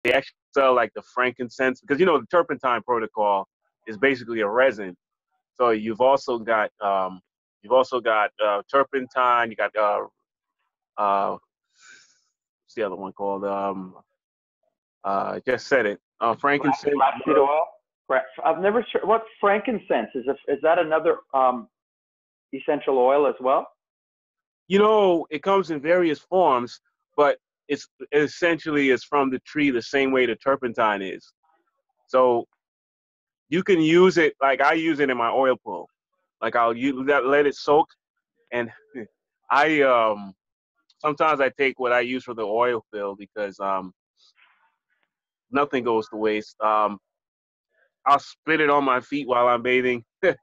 they actually sell like the frankincense, because you know the turpentine protocol is basically a resin. So you've also got turpentine. You got what's the other one called? I just said it. Frankincense. Flaxseed oil. I've never sure what frankincense is. Is that another essential oil as well? You know, it comes in various forms, but it's essentially it's from the tree the same way the turpentine is. So you can use it like I use it in my oil pull. Like I'll use that, let it soak, and I sometimes I take what I use for the oil fill because nothing goes to waste. I'll spit it on my feet while I'm bathing, but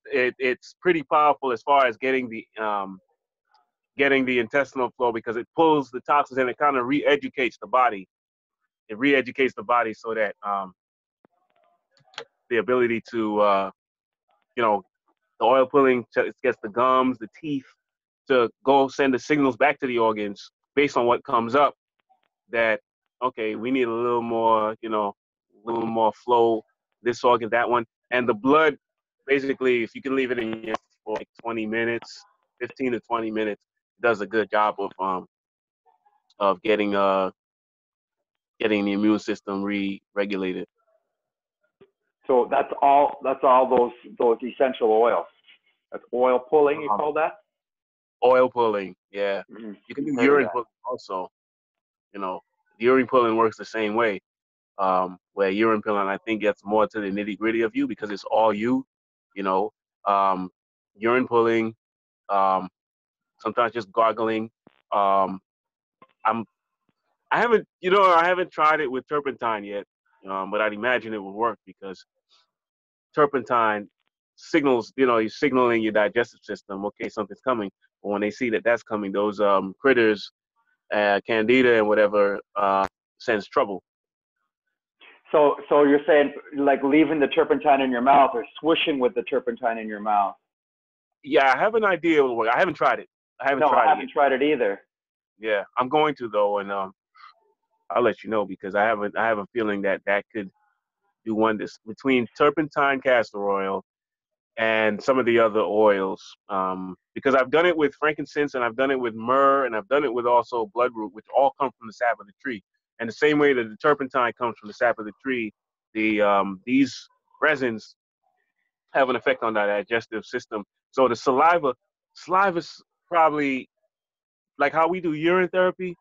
it's pretty powerful as far as getting the intestinal flow because it pulls the toxins and it kind of re-educates the body. It re-educates the body so that the ability to you know the oil pulling gets the gums, the teeth to go send the signals back to the organs based on what comes up that okay, we need a little more, a little more flow, this organ, that one. And the blood, basically, if you can leave it in your for like 20 minutes, 15 to 20 minutes, does a good job of getting the immune system re-regulated. So that's all. That's all those essential oils. That's oil pulling. You call that? Oil pulling, yeah. Mm-hmm. You can do urine pulling also. You know, urine pulling works the same way. Where urine pulling, I think, gets more to the nitty gritty of you because it's all you. You know, um, urine pulling, um, sometimes just gargling. Um, I'm I haven't tried it with turpentine yet, but I'd imagine it would work because turpentine signals, you're signaling your digestive system, okay, something's coming. But when they see that that's coming, those critters, candida and whatever, sends trouble. So you're saying like leaving the turpentine in your mouth or swishing with the turpentine in your mouth? Yeah, I have an idea. I haven't tried it. I haven't No, I tried it haven't yet. tried it either. Yeah, I'm going to though, and I'll let you know because I have a feeling that that could do wonders between turpentine, castor oil, and some of the other oils. Because I've done it with frankincense and I've done it with myrrh and I've done it with also bloodroot, which all come from the sap of the tree. And the same way that the turpentine comes from the sap of the tree, these resins have an effect on the digestive system. So the saliva's probably like how we do urine therapy.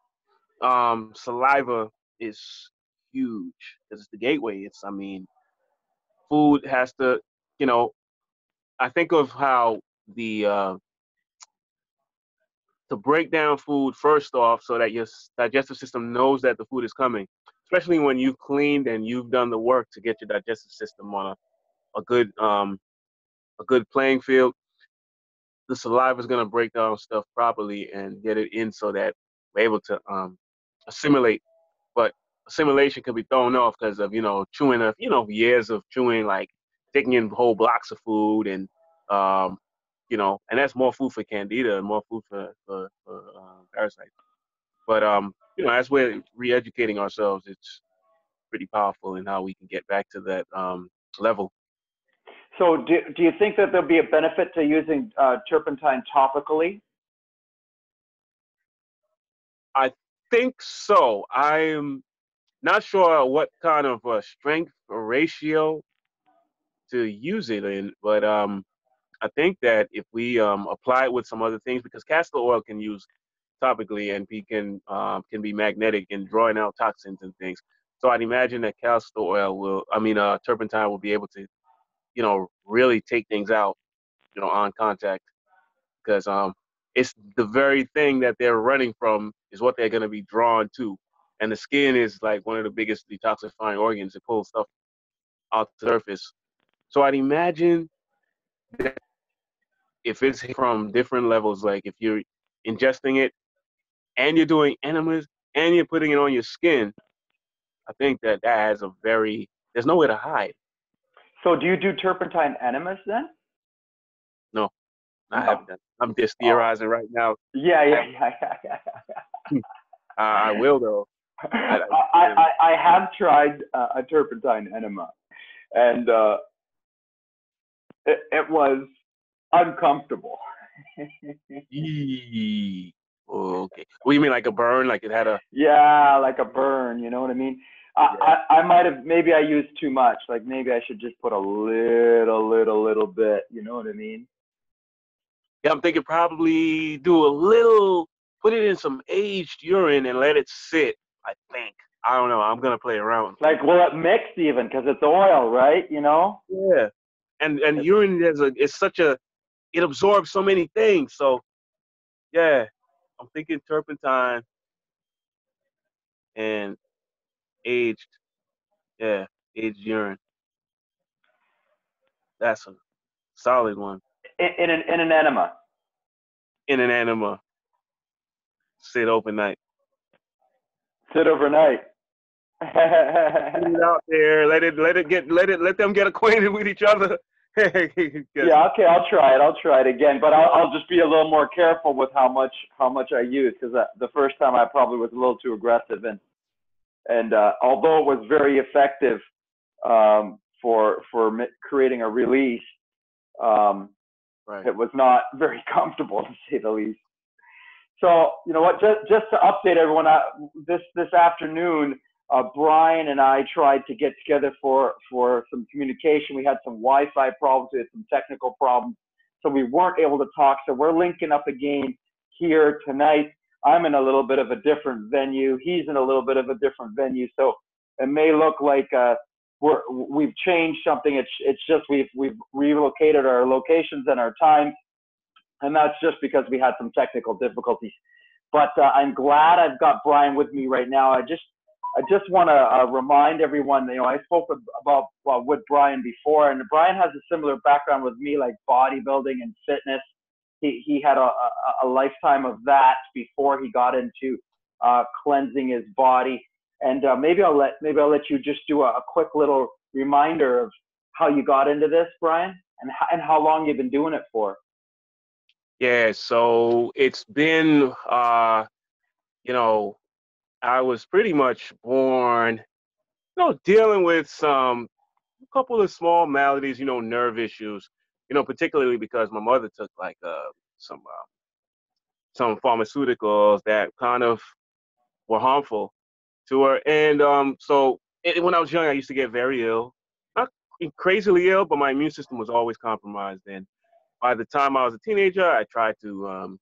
Saliva is huge because it's the gateway. I mean, food has to, you know, I think of how the to break down food first off so that your digestive system knows that the food is coming, especially when you've cleaned and you've done the work to get your digestive system on a good playing field. The saliva is going to break down stuff properly and get it in so that we're able to assimilate. But assimilation can be thrown off because of chewing of years of chewing, like taking in whole blocks of food and um, and that's more food for candida and more food for parasites. But as we're re-educating ourselves, it's pretty powerful in how we can get back to that level. So do you think that there'll be a benefit to using turpentine topically? I think so. I'm not sure what kind of strength or ratio to use it in, but I think that if we apply it with some other things, because castor oil can use topically and can be magnetic in drawing out toxins and things. So I'd imagine that castor oil turpentine will be able to, really take things out, on contact, because it's the very thing that they're running from is what they're going to be drawn to, and the skin is like one of the biggest detoxifying organs. It pulls stuff out to the surface. So I'd imagine that if it's from different levels, like if you're ingesting it and you're doing enemas and you're putting it on your skin, I think that that has there's nowhere to hide. So do you do turpentine enemas then? No, I No. haven't done. I'm just Oh. theorizing right now. Yeah. I will though. I, I, I, I have tried a turpentine enema, and it was uncomfortable. Eee. Oh, okay. What do you mean, like a burn? Like it had a? Yeah, like a burn, you know what I mean? Yeah. I might have, maybe I used too much. Like maybe I should just put a little bit, you know what I mean? Yeah, I'm thinking probably do a little, put it in some aged urine and let it sit. I think. I don't know. I'm gonna play around. Like, will it mix even? Because it's oil, right? You know? Yeah. And It's, urine is such a, it absorbs so many things. So yeah, I'm thinking turpentine and aged. Yeah, aged urine. That's a solid one. in an enema. In an enema, sit overnight. Sit overnight. Put it out there. Let them get acquainted with each other. Because Yeah, okay, I'll try it. I'll try it again, but I'll just be a little more careful with how much I use, because the first time I probably was a little too aggressive, and although it was very effective for creating a release, um, right. it was not very comfortable, to say the least. So you know what? Just to update everyone, this afternoon, Bryan and I tried to get together for some communication. We had some Wi-Fi problems, we had some technical problems, so we weren't able to talk. So we're linking up again here tonight. I'm in a little bit of a different venue. He's in a little bit of a different venue. So it may look like we've changed something. It's just we've relocated our locations and our times, and that's just because we had some technical difficulties. But I'm glad I've got Bryan with me right now. I just want to remind everyone, you know, I spoke about with Bryan before, and Bryan has a similar background with me, like bodybuilding and fitness. He had a lifetime of that before he got into cleansing his body. And maybe I'll let you just do a quick little reminder of how you got into this, Bryan, and how long you've been doing it for. Yeah, so it's been you know, I was pretty much born, dealing with some a couple of small maladies, nerve issues, particularly because my mother took like some pharmaceuticals that kind of were harmful to her. And when I was young, I used to get very ill, not crazily ill, but my immune system was always compromised. And by the time I was a teenager, I tried to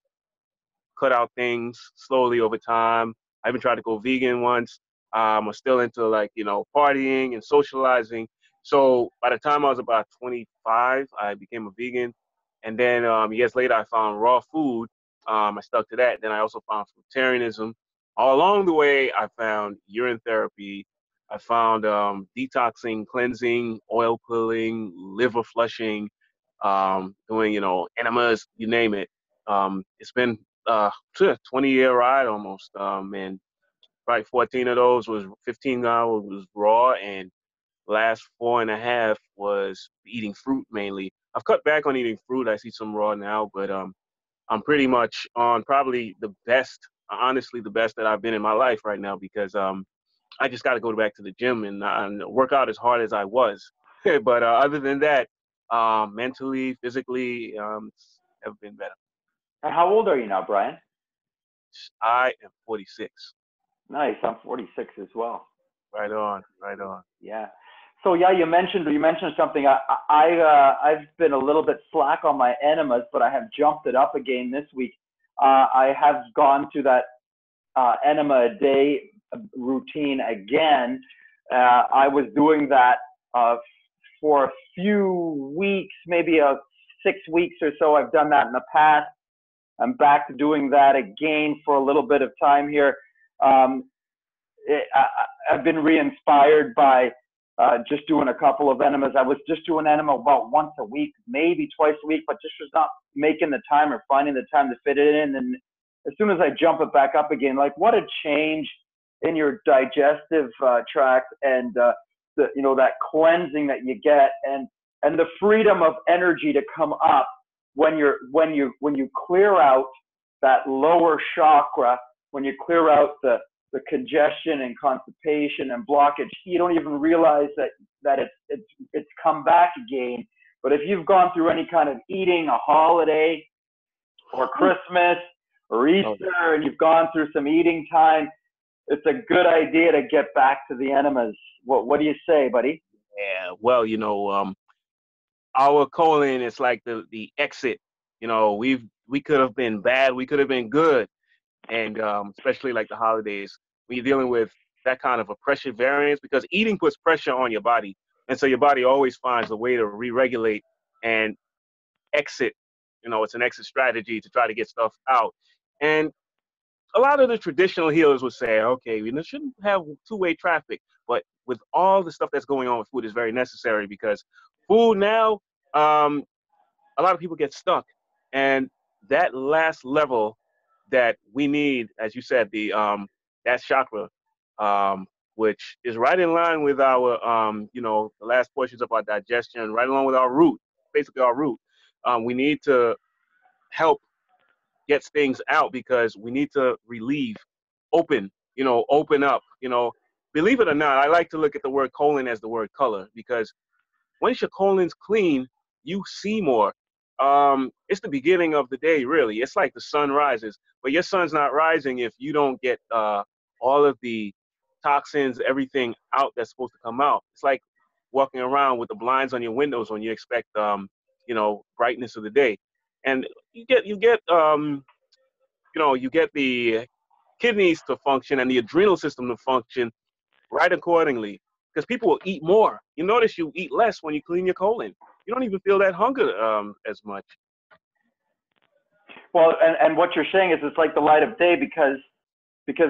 cut out things slowly over time. I even tried to go vegan once. I'm still into like, partying and socializing. So by the time I was about 25, I became a vegan. And then years later, I found raw food. I stuck to that. Then I also found fruitarianism. All along the way, I found urine therapy. I found detoxing, cleansing, oil pulling, liver flushing, doing, enemas, you name it. It's been 20-year ride almost. And probably 14 of those was 15 hours was raw, and last 4.5 was eating fruit mainly. I've cut back on eating fruit. I see some raw now, but I'm pretty much on probably the best, honestly, the best that I've been in my life right now because I just got to go back to the gym and work out as hard as I was. But other than that, mentally, physically, it's never been better. And how old are you now, Bryan? I am 46. Nice. I'm 46 as well. Right on, right on. Yeah. So yeah, you mentioned something. I've been a little bit slack on my enemas, but I have jumped it up again this week. I have gone to that enema a day routine again. I was doing that for a few weeks, maybe 6 weeks or so. I've done that in the past. I'm back to doing that again for a little bit of time here. Um, I've been re-inspired by just doing a couple of enemas. I was just doing enema about once a week, maybe twice a week, but just was not making the time or finding the time to fit it in. And as soon as I jump it back up again, like what a change in your digestive tract and that cleansing that you get and the freedom of energy to come up when you clear out that lower chakra, when you clear out the congestion and constipation and blockage, you don't even realize that it's come back again. But if you've gone through any kind of eating, a holiday or Christmas or Easter, and you've gone through some eating time, it's a good idea to get back to the enemas. What do you say, buddy? Yeah, well, our colon is like the exit. We could have been bad, we could have been good, and especially like the holidays, when you're dealing with that kind of a pressure variance, because eating puts pressure on your body, and so your body always finds a way to re-regulate and exit. It's an exit strategy to try to get stuff out. And a lot of the traditional healers would say, okay, we shouldn't have two-way traffic, but with all the stuff that's going on with food, is very necessary, because food now, um, a lot of people get stuck, and that last level that we need, as you said, that chakra, which is right in line with our, the last portions of our digestion, right along with our root, basically our root. We need to help gets things out, because we need to relieve, open up. Believe it or not, I like to look at the word colon as the word color, because once your colon's clean, you see more. It's the beginning of the day, really. It's like the sun rises, but your sun's not rising if you don't get all of the toxins, everything out that's supposed to come out. It's like walking around with the blinds on your windows when you expect, brightness of the day. And you get the kidneys to function and the adrenal system to function right accordingly. Because people will eat more. You notice you eat less when you clean your colon. You don't even feel that hunger as much. Well, and what you're saying is it's like the light of day, because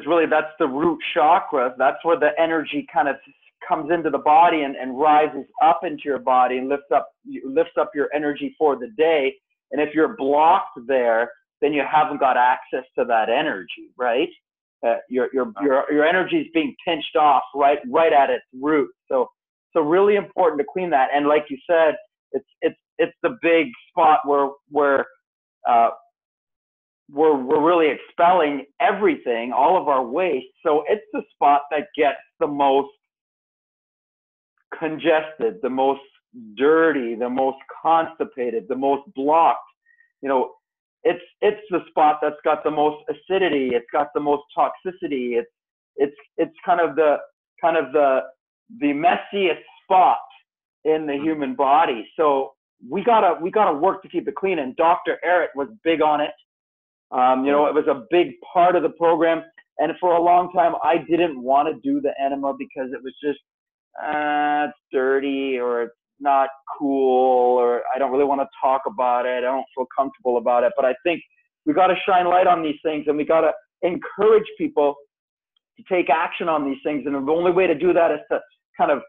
really that's the root chakra. That's where the energy kind of comes into the body and rises up into your body and lifts up your energy for the day. And if you're blocked there, then you haven't got access to that energy, right? Your energy is being pinched off right at its root. So really important to clean that. And like you said, it's the big spot where we're really expelling everything, all of our waste. So it's the spot that gets the most congested, the most dirty, the most constipated, the most blocked. It's the spot that's got the most acidity. It's got the most toxicity. It's kind of the messiest spot in the human body. So we gotta work to keep it clean. And Dr. Eric was big on it. It was a big part of the program. And for a long time, I didn't want to do the enema because it was just it's dirty, or it's not cool, or I don't really want to talk about it. I don't feel comfortable about it. But I think we got to shine light on these things, and we got to encourage people to take action on these things. And the only way to do that is to kind of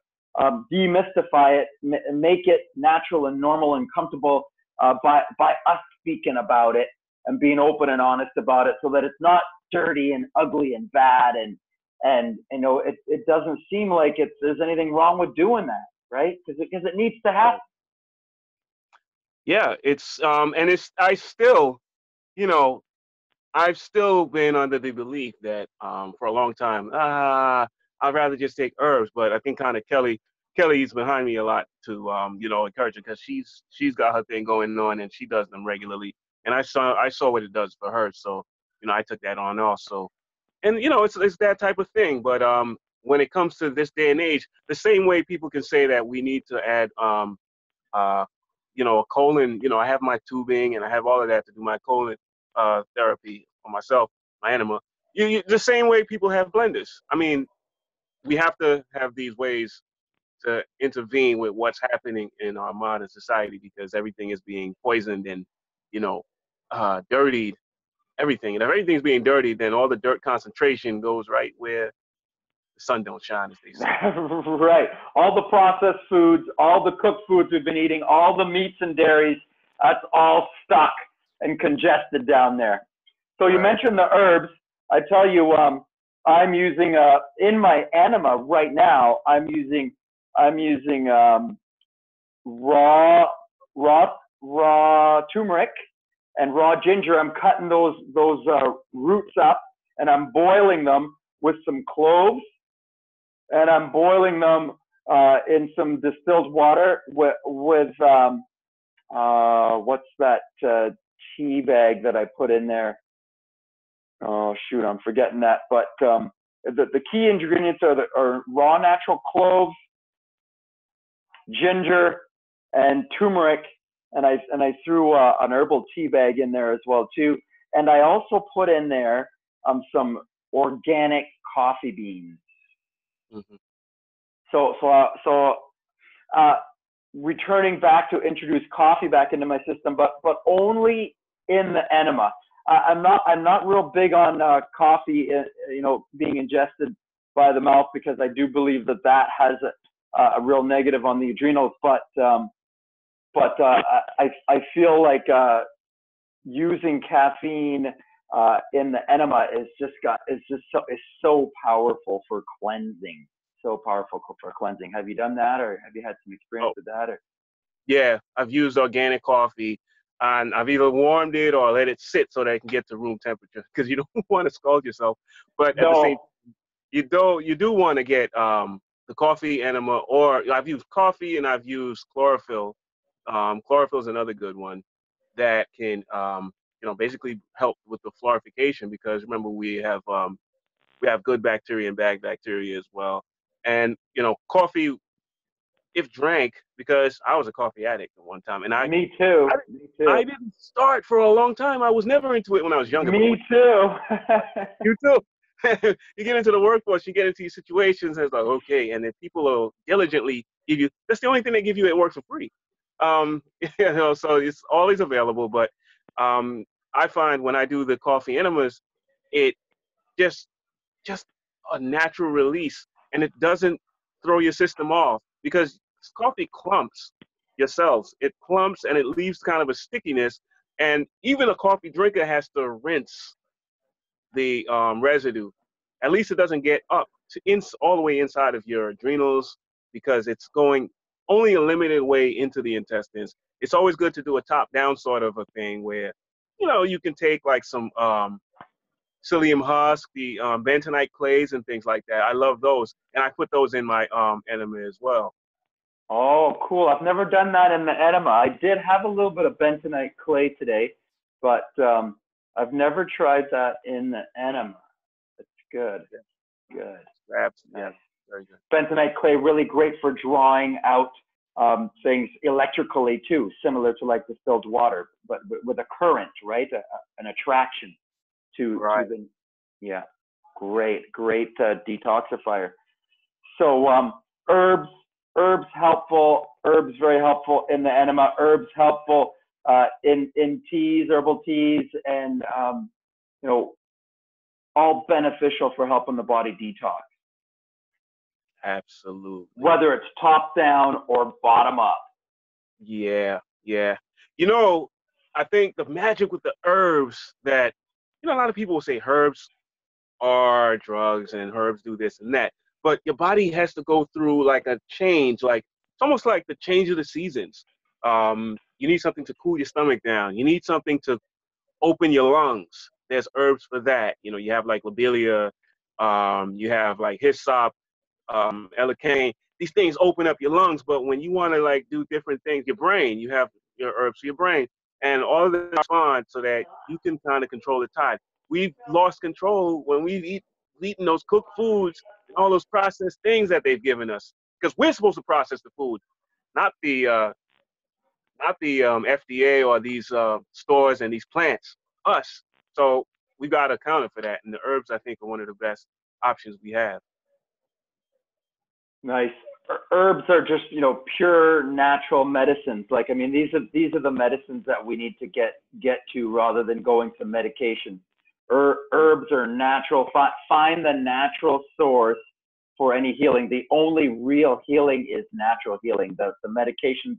demystify it, make it natural and normal and comfortable by us speaking about it and being open and honest about it, so that it's not dirty and ugly and bad, and it doesn't seem like there's anything wrong with doing that, right? Because it needs to happen. Yeah, I've still been under the belief that for a long time, I'd rather just take herbs. But I think kind of Kelly's behind me a lot to encourage her, because she's got her thing going on and she does them regularly. And I saw what it does for her, so I took that on also. And it's that type of thing. But when it comes to this day and age, the same way people can say that we need to add a colon, I have my tubing and I have all of that to do my colon therapy for myself, my enema. The same way people have blenders. I mean, we have to have these ways to intervene with what's happening in our modern society, because everything is being poisoned and dirtied. Everything. And if everything's being dirtied, then all the dirt concentration goes right where the sun don't shine, as they say. Right. All the processed foods, all the cooked foods we've been eating, all the meats and dairies, that's all stuck and congested down there. So you mentioned the herbs. I tell you, I'm using in my enema right now. I'm using raw turmeric and raw ginger. I'm cutting those roots up and I'm boiling them with some cloves, and I'm boiling them in some distilled water with what's that tea bag that I put in there? Oh shoot, I'm forgetting that. But the key ingredients are raw natural cloves, ginger, and turmeric, and I threw an herbal tea bag in there as well too. And I also put in there some organic coffee beans. Mm-hmm. So returning back to introduce coffee back into my system, but only in the enema. I'm not real big on coffee, being ingested by the mouth, because I do believe that has a real negative on the adrenals. But I feel like using caffeine in the enema is so powerful for cleansing. So powerful for cleansing. Have you done that, or have you had some experience Oh, with that? Or yeah, I've used organic coffee, and I've either warmed it or let it sit so that it can get to room temperature, because you don't want to scald yourself. But at the same, no, you do want to get the coffee enema, or I've used coffee and I've used chlorophyll. Chlorophyll is another good one that can basically help with the florification, because remember we have good bacteria and bad bacteria as well. And coffee, if drank, because I was a coffee addict at one time, and me too. I, Me I too. didn't start for a long time. I was never into it when I was younger, but Me when too. you too, you get into the workforce, you get into these situations, and it's like, okay, and then people will diligently give you. That's the only thing they give you at work for free. So it's always available. But I find when I do the coffee enemas, it just just a natural release, and it doesn't throw your system off, because coffee clumps your cells. It clumps and it leaves kind of a stickiness, and even a coffee drinker has to rinse the residue. At least it doesn't get up all the way inside of your adrenals, because it's going only a limited way into the intestines. It's always good to do a top down sort of a thing where you can take like some psyllium husk, the bentonite clays, and things like that. I love those, and I put those in my enema as well. Oh, cool. I've never done that in the enema. I did have a little bit of bentonite clay today, but I've never tried that in the enema. It's good. Good. Perhaps, yeah, Nice. very good. Bentonite clay really great for drawing out things electrically too, similar to like distilled water, but with a current, right? An attraction to Right. the, yeah, great detoxifier. So herbs, helpful. Herbs very helpful in the enema. Herbs helpful in teas, herbal teas, and all beneficial for helping the body detox, Absolutely. whether it's top down or bottom up. Yeah, yeah. You know, I think the magic with the herbs that, a lot of people will say herbs are drugs and herbs do this and that, but your body has to go through like a change, like it's almost like the change of the seasons. You need something to cool your stomach down. You need something to open your lungs. There's herbs for that. You have like lobelia, you have like hyssop, elegane. These things open up your lungs, but when you want to like do different things, your brain, you have your herbs for your brain, and all of them respond so that you can kind of control the tide. We've lost control when we've eaten those cooked foods and all those processed things that they've given us, because we're supposed to process the food, not the FDA or these stores and these plants, us. So we got to account for that, and the herbs I think are one of the best options we have. Nice. Herbs are just pure natural medicines. Like, I mean, these are the medicines that we need to get to rather than going to medication. Herbs are natural. Find the natural source for any healing. The only real healing is natural healing. The medications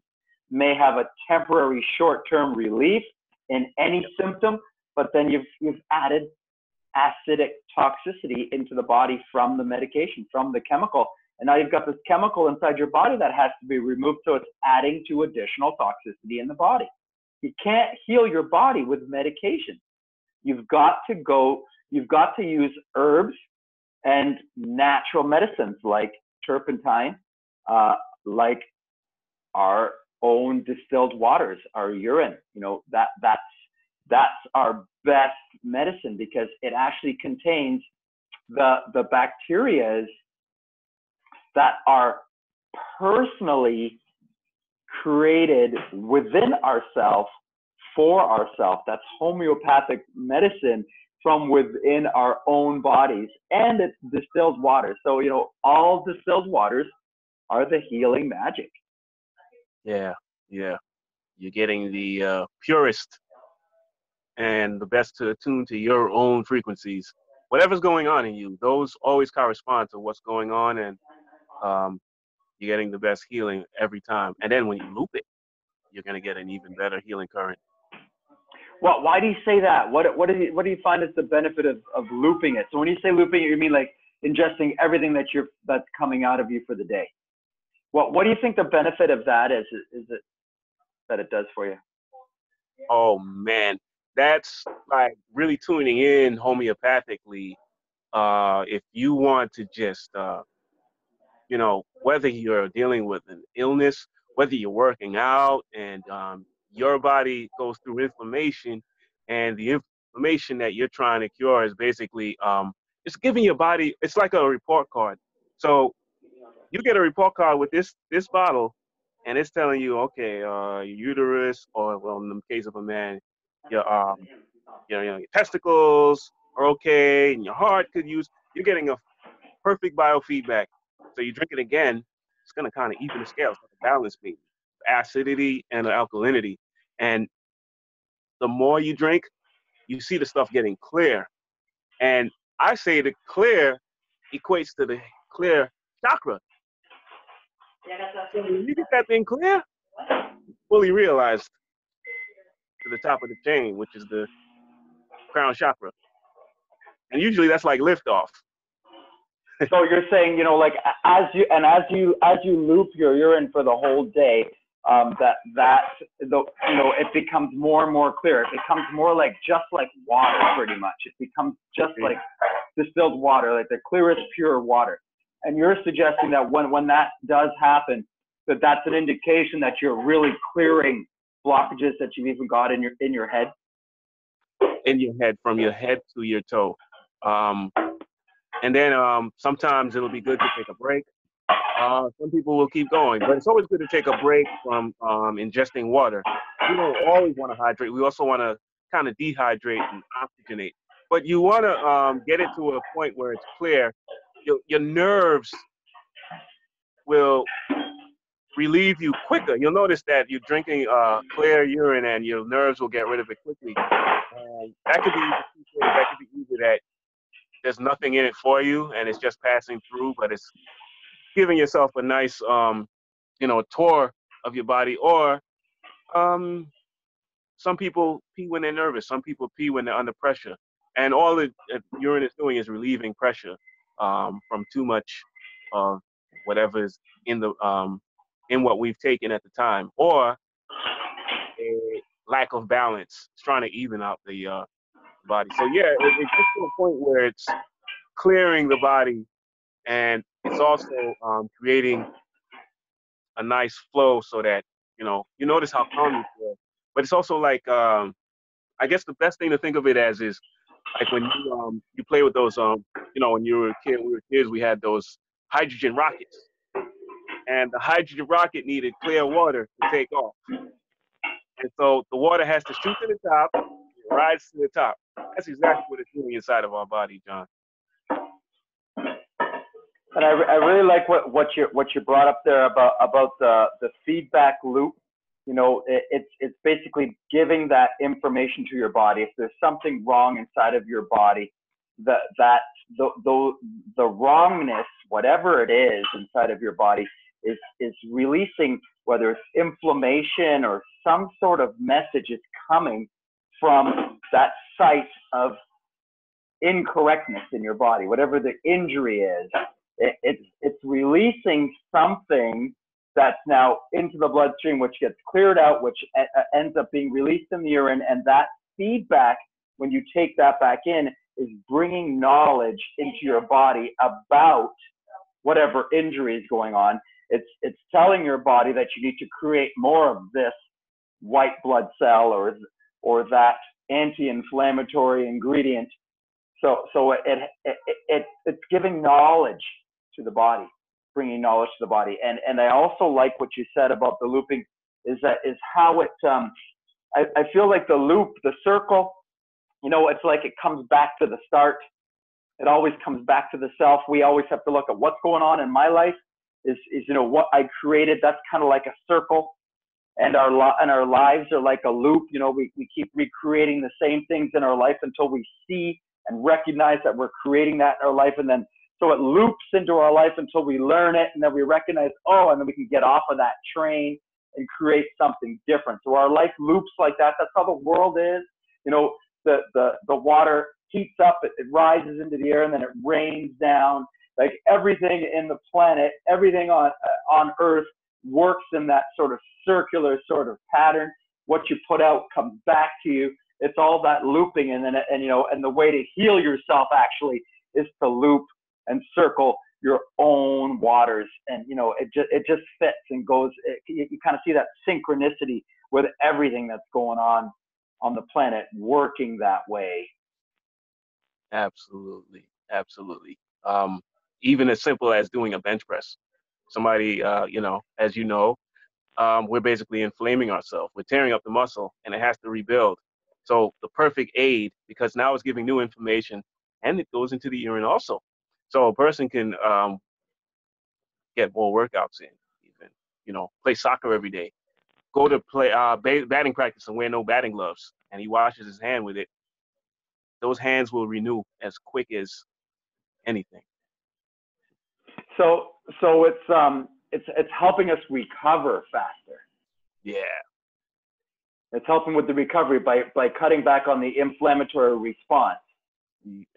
may have a temporary short-term relief in any symptom, but then you've added acidic toxicity into the body from the medication, from the chemical. And now you've got this chemical inside your body that has to be removed, so it's adding to additional toxicity in the body. You can't heal your body with medication. You've got to use herbs and natural medicines like turpentine, like our own distilled waters, our urine. You know, that's our best medicine because it actually contains the bacteria that are personally created within ourselves for ourselves. That's homeopathic medicine from within our own bodies, and it's distilled water. So, you know, all distilled waters are the healing magic. Yeah, yeah. You're getting the purest and the best to attune to your own frequencies. Whatever's going on in you, those always correspond to what's going on, and um, you're getting the best healing every time. And then when you loop it, you're gonna get an even better healing current. Well, why do you say that? What do you find is the benefit of looping it? So when you say looping it, you mean like ingesting everything that's coming out of you for the day. What do you think the benefit of that is? Is it that it does for you? Oh man, that's like really tuning in homeopathically. If you want to just whether you're dealing with an illness, whether you're working out, and your body goes through inflammation, and the inflammation that you're trying to cure is basically it's giving your body. It's like a report card. So you get a report card with this bottle, and it's telling you, okay, your uterus, or well, in the case of a man, your your testicles are okay, and your heart could use. You're getting a perfect biofeedback. So you drink it again, it's gonna kind of even the scale. It's like a balance beam, acidity and alkalinity. And the more you drink, you see the stuff getting clear. And I say the clear equates to the clear chakra. So when you get that thing clear, fully realized to the top of the chain, which is the crown chakra. And usually that's like liftoff. So you're saying, you know, like as you loop your urine for the whole day, it becomes more and more clear. It becomes more like just like water, pretty much. It becomes just like distilled water, like the clearest, pure water. And you're suggesting that when that does happen, that's an indication that you're really clearing blockages that you've even got in your head. In your head, from your head to your toe. And then sometimes it'll be good to take a break. Some people will keep going, but it's always good to take a break from ingesting water. We don't always want to hydrate. We also want to kind of dehydrate and oxygenate. But you want to get it to a point where it's clear. Your nerves will relieve you quicker. You'll notice that you're drinking clear urine and your nerves will get rid of it quickly. That could be either two things. That could be either that there's nothing in it for you and it's just passing through, but it's giving yourself a nice tour of your body. Or some people pee when they're nervous, some people pee when they're under pressure, and all the urine is doing is relieving pressure from too much of whatever is in the in what we've taken at the time, or a lack of balance. It's trying to even out the body. So yeah, it gets to a point where it's clearing the body, and it's also creating a nice flow so that you notice how calm you feel. But it's also like I guess the best thing to think of it as is like when you play with those when you were a kid, we were kids, we had those hydrogen rockets, and the hydrogen rocket needed clear water to take off, and so the water has to shoot to the top, rise to the top. That's exactly what it's doing inside of our body, John. And I really like what you brought up there about the feedback loop. You know, it's basically giving that information to your body. If there's something wrong inside of your body, the wrongness, whatever it is inside of your body, is releasing, whether it's inflammation or some sort of message is coming from that site of incorrectness in your body, whatever the injury is. It's releasing something that's now into the bloodstream, which gets cleared out, which ends up being released in the urine. And that feedback, when you take that back in, is bringing knowledge into your body about whatever injury is going on. It's telling your body that you need to create more of this white blood cell or that anti-inflammatory ingredient. So it's giving knowledge to the body, bringing knowledge to the body. And I also like what you said about the looping, is how it I feel like the loop, the circle, it's like it comes back to the start. It always comes back to the self. We always have to look at what's going on in my life is what I created. That's kind of like a circle. And our lives are like a loop. We keep recreating the same things in our life until we see and recognize that we're creating that in our life. And then, so it loops into our life until we learn it. And then we recognize, and then we can get off of that train and create something different. So our life loops like that. That's how the world is. The water heats up, it rises into the air, and then it rains down. Like everything in the planet, everything on Earth works in that sort of circular sort of pattern. What you put out comes back to you. It's all that looping, and the way to heal yourself actually is to loop and circle your own waters, and it just fits and goes. You kind of see that synchronicity with everything that's going on the planet working that way. Absolutely, absolutely. Even as simple as doing a bench press. Somebody, as you know, we're basically inflaming ourselves. We're tearing up the muscle, and it has to rebuild. So the perfect aid, because now it's giving new information, and it goes into the urine also. So a person can get more workouts in, even, play soccer every day, go to play batting practice and wear no batting gloves, and he washes his hand with it. Those hands will renew as quick as anything. So it's helping us recover faster. Yeah. It's helping with the recovery by cutting back on the inflammatory response.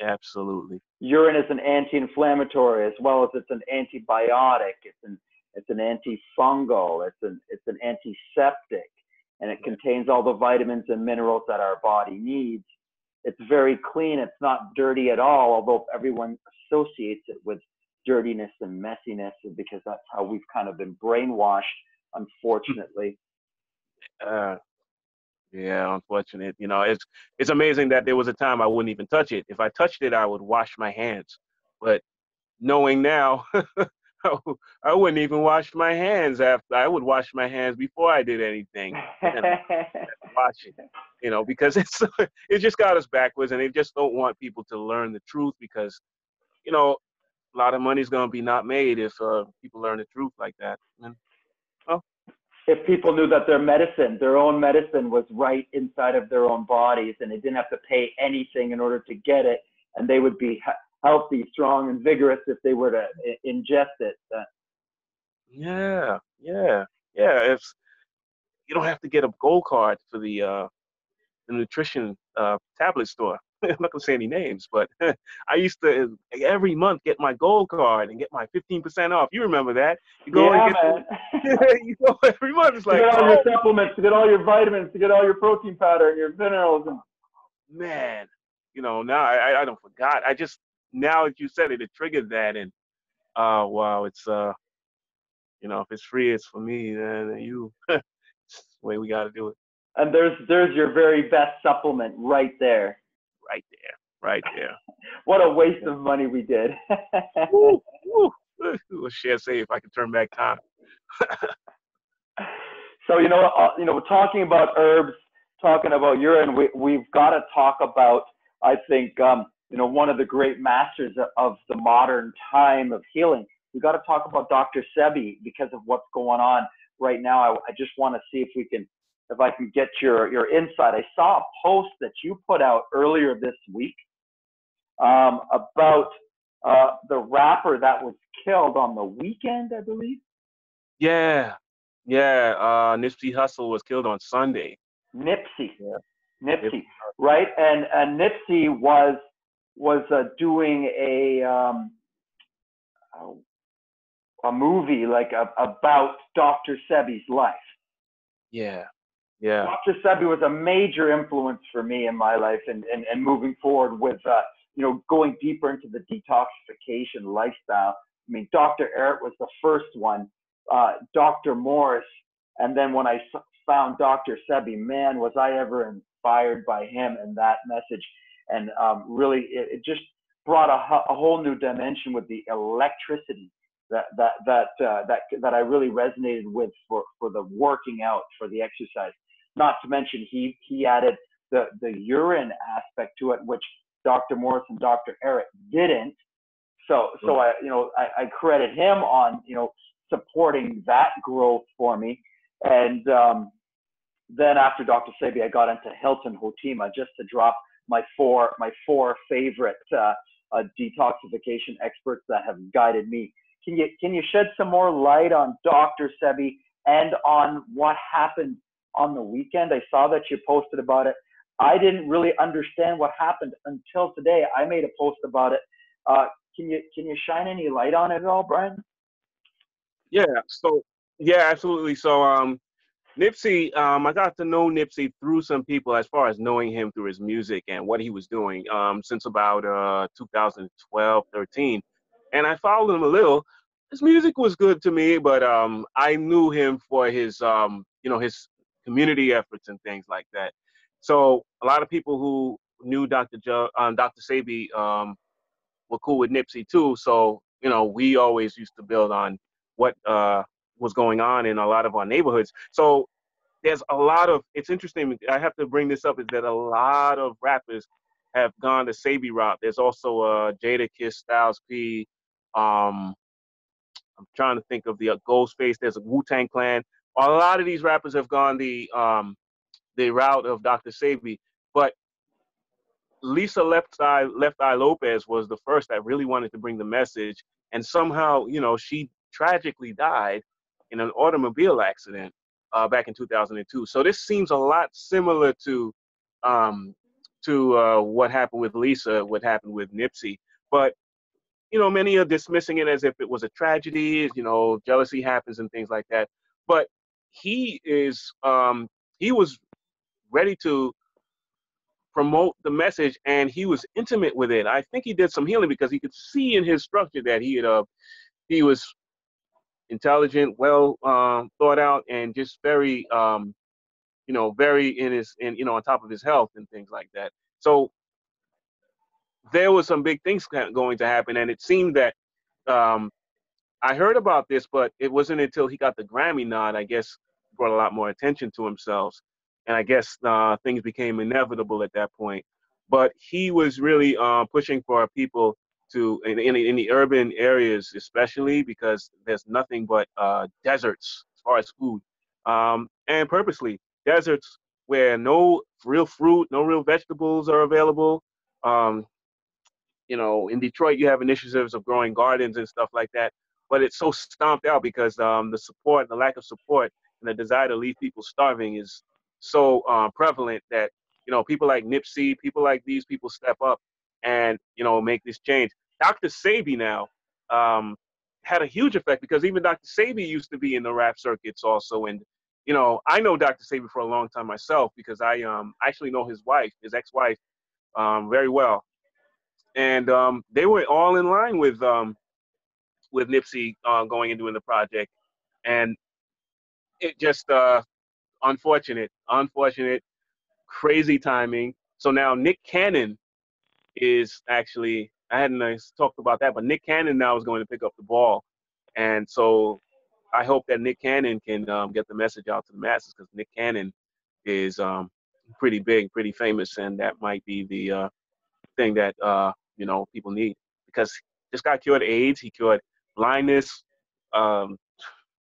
Absolutely. Urine is an anti-inflammatory as well as it's an antibiotic. It's an antifungal. It's an antiseptic, and it contains all the vitamins and minerals that our body needs. It's very clean. It's not dirty at all, although everyone associates it with dirtiness and messiness, because that's how we've kind of been brainwashed, unfortunately. Yeah, unfortunate. It's amazing that there was a time I wouldn't even touch it. If I touched it, I would wash my hands. But knowing now, I wouldn't even wash my hands after. I would wash my hands before I did anything. And wash it, because it just got us backwards, and they just don't want people to learn the truth, because, a lot of money's going to be not made if people learn the truth like that. And, well, if people knew that their own medicine was right inside of their own bodies, and they didn't have to pay anything in order to get it, and they would be healthy, strong, and vigorous if they were to ingest it. Yeah. If you don't have to get a gold card for the nutrition tablet store. I'm not gonna say any names, but I used to every month get my gold card and get my 15% off. You remember that? You go Yeah, and get man. you go every month. It's To like, get all your supplements, to get all your vitamins, to get all your protein powder and your minerals. man, now I don't forgot. I just, now that you said it, it triggered that, and wow, it's if it's free, it's for me. Then you, it's the way we got to do it. And there's your very best supplement right there. Right there. What a waste of money we did. Woo, woo. Let's share, say, if I could turn back time. So talking about herbs, talking about urine, we've got to talk about, I think, one of the great masters of the modern time of healing. We've got to talk about Dr. Sebi, because of what's going on right now. I just want to see if I can get your insight. I saw a post that you put out earlier this week about the rapper that was killed on the weekend, I believe. Yeah. Nipsey Hussle was killed on Sunday. Nipsey, right? And Nipsey was doing a movie about Dr. Sebi's life. Yeah. Dr. Sebi was a major influence for me in my life, and moving forward with going deeper into the detoxification lifestyle. I mean, Dr. Eric was the first one, Dr. Morris, and then when I found Dr. Sebi, man, was I ever inspired by him and that message. And really, it just brought a whole new dimension with the electricity that I really resonated with for the working out, for the exercise. Not to mention, he added the urine aspect to it, which Dr. Morris and Dr. Eric didn't. So I credit him on supporting that growth for me. And then after Dr. Sebi, I got into Hilton Hotima, just to drop my four favorite detoxification experts that have guided me. Can you shed some more light on Dr. Sebi and on what happened on the weekend? I saw that you posted about it. I didn't really understand what happened until today. I made a post about it. Can you shine any light on it at all, Bryan? Yeah. So yeah, absolutely. So Nipsey, I got to know Nipsey through some people as far as knowing him through his music and what he was doing since about 2012, 13. And I followed him a little. His music was good to me, but I knew him for his, his community efforts and things like that. So a lot of people who knew Dr. Sebi were cool with Nipsey too. So, we always used to build on what was going on in a lot of our neighborhoods. So there's a lot of, it's interesting, I have to bring this up, is that a lot of rappers have gone the Sabi route. There's also Jada Kiss, Styles P. I'm trying to think of the Ghostface. There's a Wu-Tang Clan. A lot of these rappers have gone the route of Dr. Sabi, but Lisa Left Eye Lopez was the first that really wanted to bring the message, and somehow, she tragically died in an automobile accident back in 2002. So this seems a lot similar um, to what happened with Lisa, what happened with Nipsey. But many are dismissing it as if it was a tragedy. Jealousy happens and things like that. But he was ready to promote the message, and he was intimate with it. I think he did some healing because he could see in his structure that he was intelligent, well thought out, and just very very on top of his health and things like that. So there was some big things going to happen, and it seemed that um, I heard about this, but it wasn't until he got the Grammy nod, I guess, brought a lot more attention to himself. And I guess things became inevitable at that point. But he was really pushing for people to, in the urban areas, especially because there's nothing but deserts as far as food. And purposely, deserts where no real fruit, no real vegetables are available. Um, in Detroit, you have initiatives of growing gardens and stuff like that, but it's so stomped out because the lack of support, and the desire to leave people starving is so prevalent that people like Nipsey, people like these people step up and make this change. Dr. Sabi now had a huge effect because even Dr. Sabi used to be in the rap circuits also, and I know Dr. Sabi for a long time myself because I actually know his wife, his ex-wife, very well, and they were all in line with Nipsey going and doing the project, and it just unfortunate, crazy timing. So now Nick Cannon is actually, I hadn't talked about that, but Nick Cannon now is going to pick up the ball, and so I hope that Nick Cannon can get the message out to the masses because Nick Cannon is pretty big, pretty famous, and that might be the thing that people need because this guy cured AIDS, he cured blindness, um,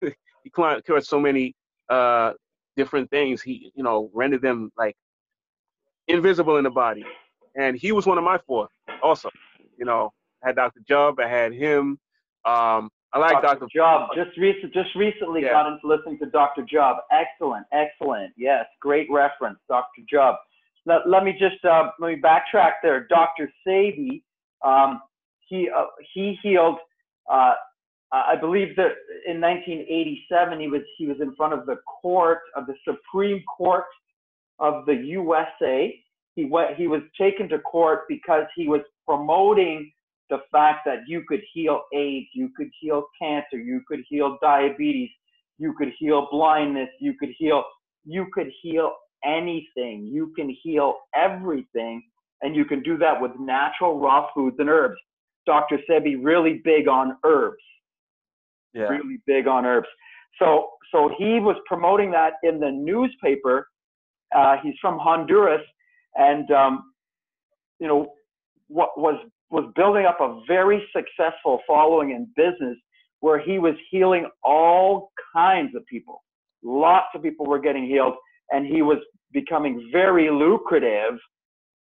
he cured so many different things. He rendered them like invisible in the body, and he was one of my four. Also, I had Dr. Jubb, I had him. I like Dr. Dr. Jubb. Just recently Yeah, got into listening to Dr. Jubb. Excellent. Yes, great reference, Dr. Jubb. Let me backtrack there. Dr. Sabi, he healed. I believe that in 1987 he was in front of the Supreme Court of the USA, he was taken to court because he was promoting the fact that you could heal AIDS, you could heal cancer, you could heal diabetes, you could heal blindness, you could heal anything, you can heal everything, and you can do that with natural raw foods and herbs. Dr. Sebi really big on herbs. Yeah. Really big on herbs. So he was promoting that in the newspaper. He's from Honduras, and what was building up a very successful following in business, where he was healing all kinds of people. Lots of people were getting healed, and he was becoming very lucrative,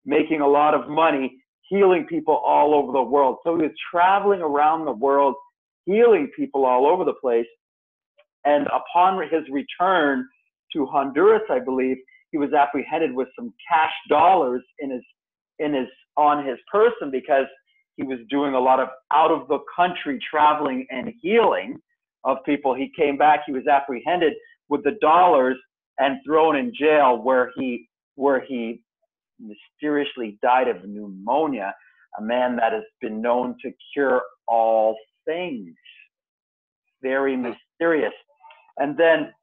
making a lot of money, healing people all over the world. So he was traveling around the world, healing people all over the place. And upon his return to Honduras, I believe, he was apprehended with some cash dollars on his person, because he was doing a lot of out of the country traveling and healing of people. He came back, he was apprehended with the dollars and thrown in jail, where he mysteriously died of pneumonia, a man that has been known to cure all things. Very mysterious. And then,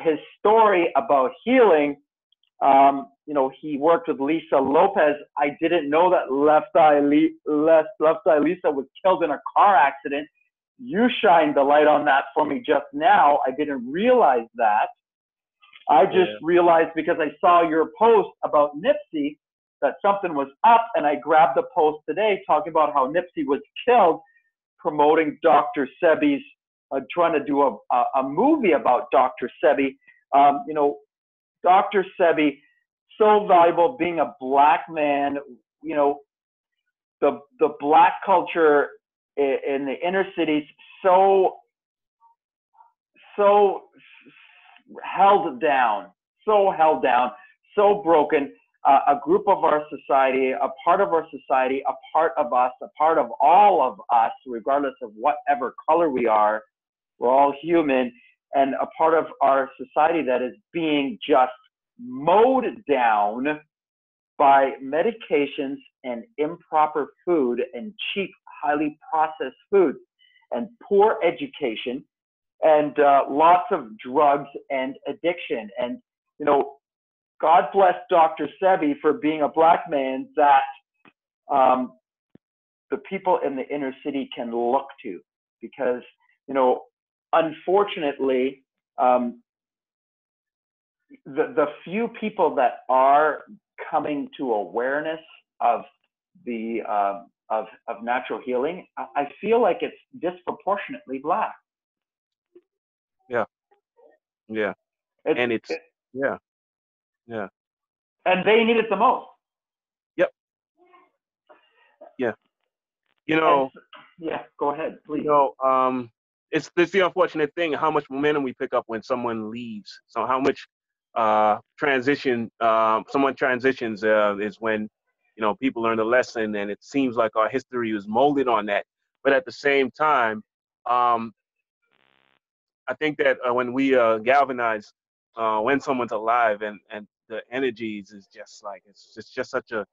his story about healing, he worked with Lisa Lopez. I didn't know that Left Eye Lisa was killed in a car accident. You shined the light on that for me just now. I didn't realize that. I just realized, because I saw your post about Nipsey, that something was up, and I grabbed the post today talking about how Nipsey was killed, promoting Dr. Sebi's, trying to do a movie about Dr. Sebi. Dr. Sebi, so valuable, being a black man. The black culture in the inner cities, so held down, so broken. A group of our society, a part of our society, a part of us, a part of all of us, regardless of whatever color we are, we're all human, and a part of our society that is being just mowed down by medications and improper food and cheap, highly processed foods and poor education and lots of drugs and addiction. And, God bless Dr. Sebi for being a black man that the people in the inner city can look to, because, unfortunately, the few people that are coming to awareness of the of natural healing, I feel like it's disproportionately black. Yeah. And and they need it the most. Yep. Yeah. Go ahead, please. It's the unfortunate thing, how much momentum we pick up when someone leaves. So how much someone transitions is when, people learn the lesson, and it seems like our history was molded on that. But at the same time, I think that when we galvanize when someone's alive, and the energies is just like, it's just such a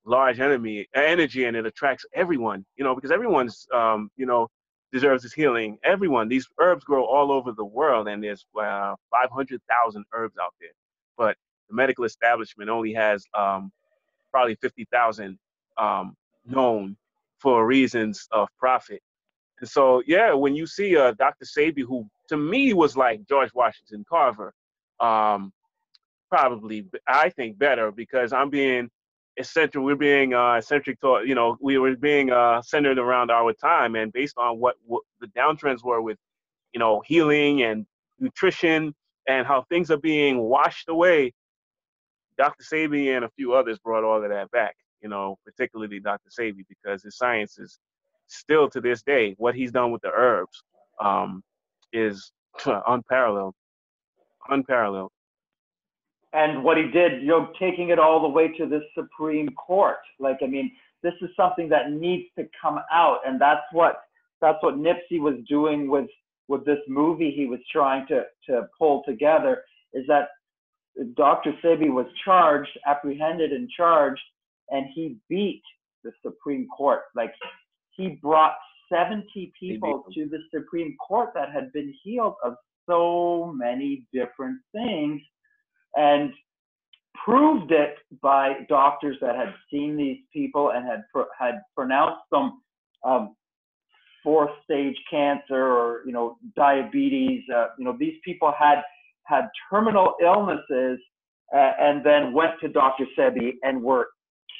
large energy, and it attracts everyone, because everyone's, deserves this healing. Everyone, these herbs grow all over the world, and there's 500,000 herbs out there, but the medical establishment only has probably 50,000 known for reasons of profit. And so, when you see Dr. Sebi, who to me was like George Washington Carver, probably, I think, better, because I'm being eccentric. We're being eccentric to, we were being centered around our time, and based on what the downtrends were with, healing and nutrition, and how things are being washed away. Dr. Sebi and a few others brought all of that back, particularly Dr. Sebi, because his science is still, to this day, what he's done with the herbs is unparalleled. And what he did, taking it all the way to the Supreme Court. This is something that needs to come out, and that's what Nipsey was doing with this movie he was trying to pull together. Is that Dr. Sebi was charged, apprehended and charged, and he beat the Supreme Court. Like, he brought 70 They beat people them. to the Supreme Court that had been healed of so many different things, and proved it by doctors that had seen these people and had pronounced them fourth stage cancer, or diabetes. These people had terminal illnesses, and then went to Dr. Sebi and were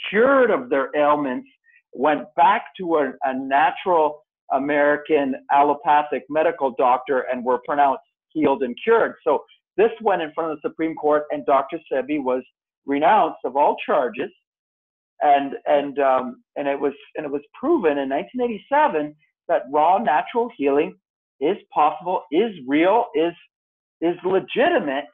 cured of their ailments, went back to a natural American allopathic medical doctor, and were pronounced healed and cured. So this went in front of the Supreme Court, and Dr. Sebi was renounced of all charges, and it was proven in 1987 that raw natural healing is possible, is real, is legitimate,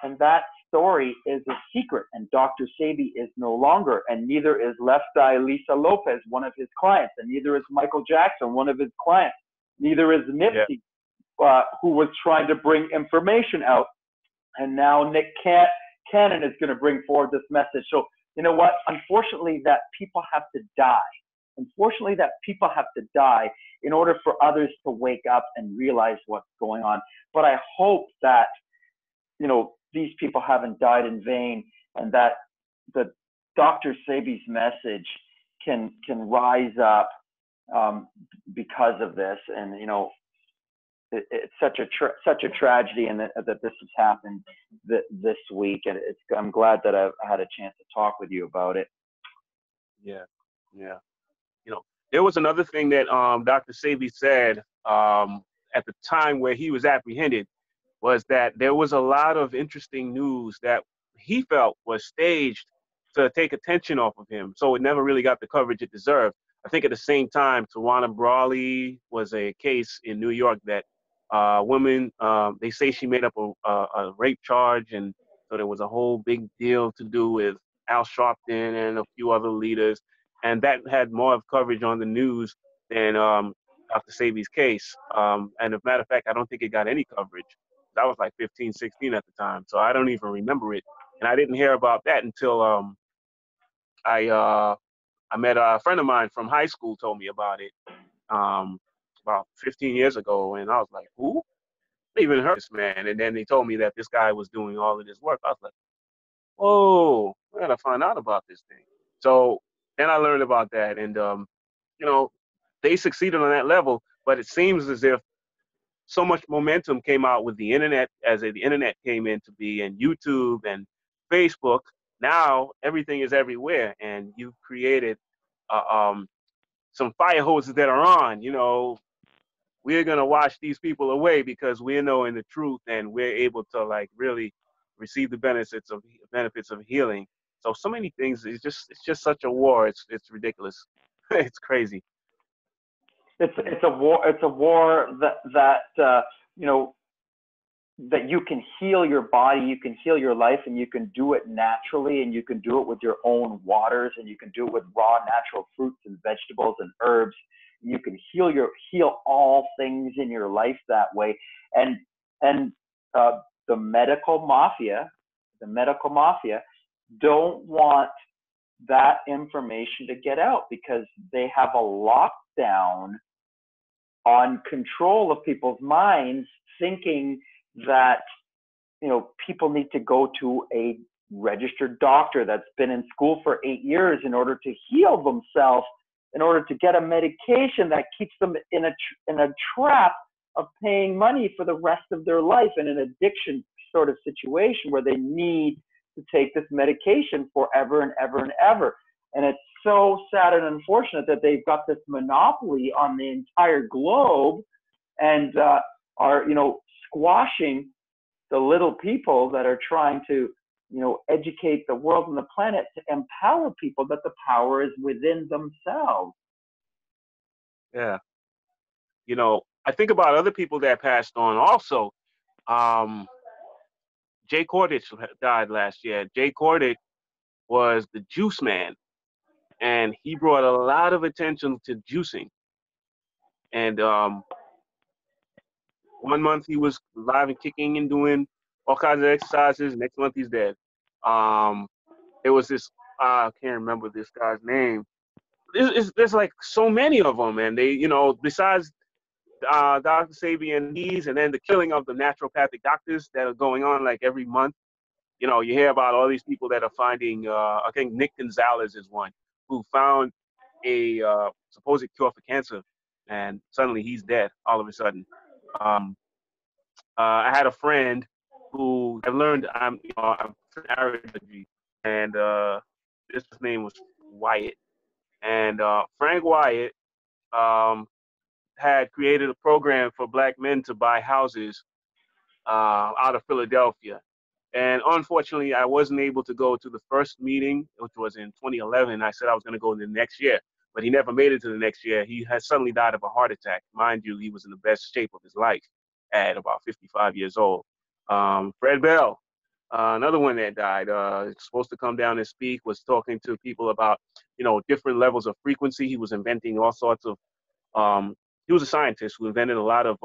and that story is a secret. And Dr. Sebi is no longer, and neither is Left Eye Lisa Lopez, one of his clients, and neither is Michael Jackson, one of his clients. Neither is Nipsey, who was trying to bring information out. And now Nick Cannon is going to bring forward this message. So you know what? Unfortunately, that people have to die. Unfortunately, that people have to die in order for others to wake up and realize what's going on. But I hope that, these people haven't died in vain, and that the Dr. Sebi's message can rise up because of this. And, it's such a tragedy, and that this has happened this week. And I'm glad that I've had a chance to talk with you about it. Yeah, yeah. There was another thing that Dr. Sebi said at the time where he was apprehended, was that there was a lot of interesting news that he felt was staged to take attention off of him. So it never really got the coverage it deserved. I think at the same time, Tawana Brawley was a case in New York that women, they say she made up a rape charge. And so there was a whole big deal to do with Al Sharpton and a few other leaders. And that had more of coverage on the news than Dr. Sebi's case. And as a matter of fact, I don't think it got any coverage. I was like 15, 16 at the time, so I don't even remember it. And I didn't hear about that until I met a friend of mine from high school told me about it about 15 years ago, and I was like, who? I even heard this man. And then they told me that this guy was doing all of this work. I was like, whoa, I gotta find out about this thing. So then I learned about that, and they succeeded on that level, but it seems as if so much momentum came out with the internet as the internet came into be, and YouTube and Facebook. Now everything is everywhere, and you've created some fire hoses that are on. We're gonna wash these people away because we're knowing the truth, and we're able to like really receive the benefits of healing. So many things. It's just such a war. It's ridiculous. It's crazy. It's a war. It's a war that that you can heal your body, you can heal your life, and you can do it naturally, and you can do it with your own waters, and you can do it with raw natural fruits and vegetables and herbs. You can heal all things in your life that way. And the medical mafia don't want that information to get out, because they have a lockdown on control of people's minds, thinking that people need to go to a registered doctor that's been in school for 8 years in order to heal themselves, in order to get a medication that keeps them in a trap of paying money for the rest of their life, in an addiction sort of situation where they need to take this medication forever and ever and ever. And it's so sad and unfortunate that they've got this monopoly on the entire globe, and are squashing the little people that are trying to educate the world and the planet, to empower people that the power is within themselves. Yeah. I think about other people that passed on also. Jay Cordich died last year. Jay Cordich was the juice man, and he brought a lot of attention to juicing. And 1 month he was live and kicking and doing all kinds of exercises. Next month he's dead. Um, it was this. I can't remember this guy's name. There's like so many of them, and they, besides Dr. Sabian, these, and then the killing of the naturopathic doctors that are going on like every month. You hear about all these people that are finding. I think Nick Gonzalez is one who found a supposed cure for cancer, and suddenly he's dead all of a sudden. Um, I had a friend who I learned I'm allergy, and this name was Wyatt, and Frank Wyatt um, had created a program for black men to buy houses out of Philadelphia. And unfortunately, I wasn't able to go to the first meeting, which was in 2011. I said I was going to go the next year, but he never made it to the next year. He had suddenly died of a heart attack. Mind you, he was in the best shape of his life at about 55 years old. Fred Bell, another one that died, supposed to come down and speak, was talking to people about, different levels of frequency. He was inventing all sorts of, he was a scientist who invented a lot of,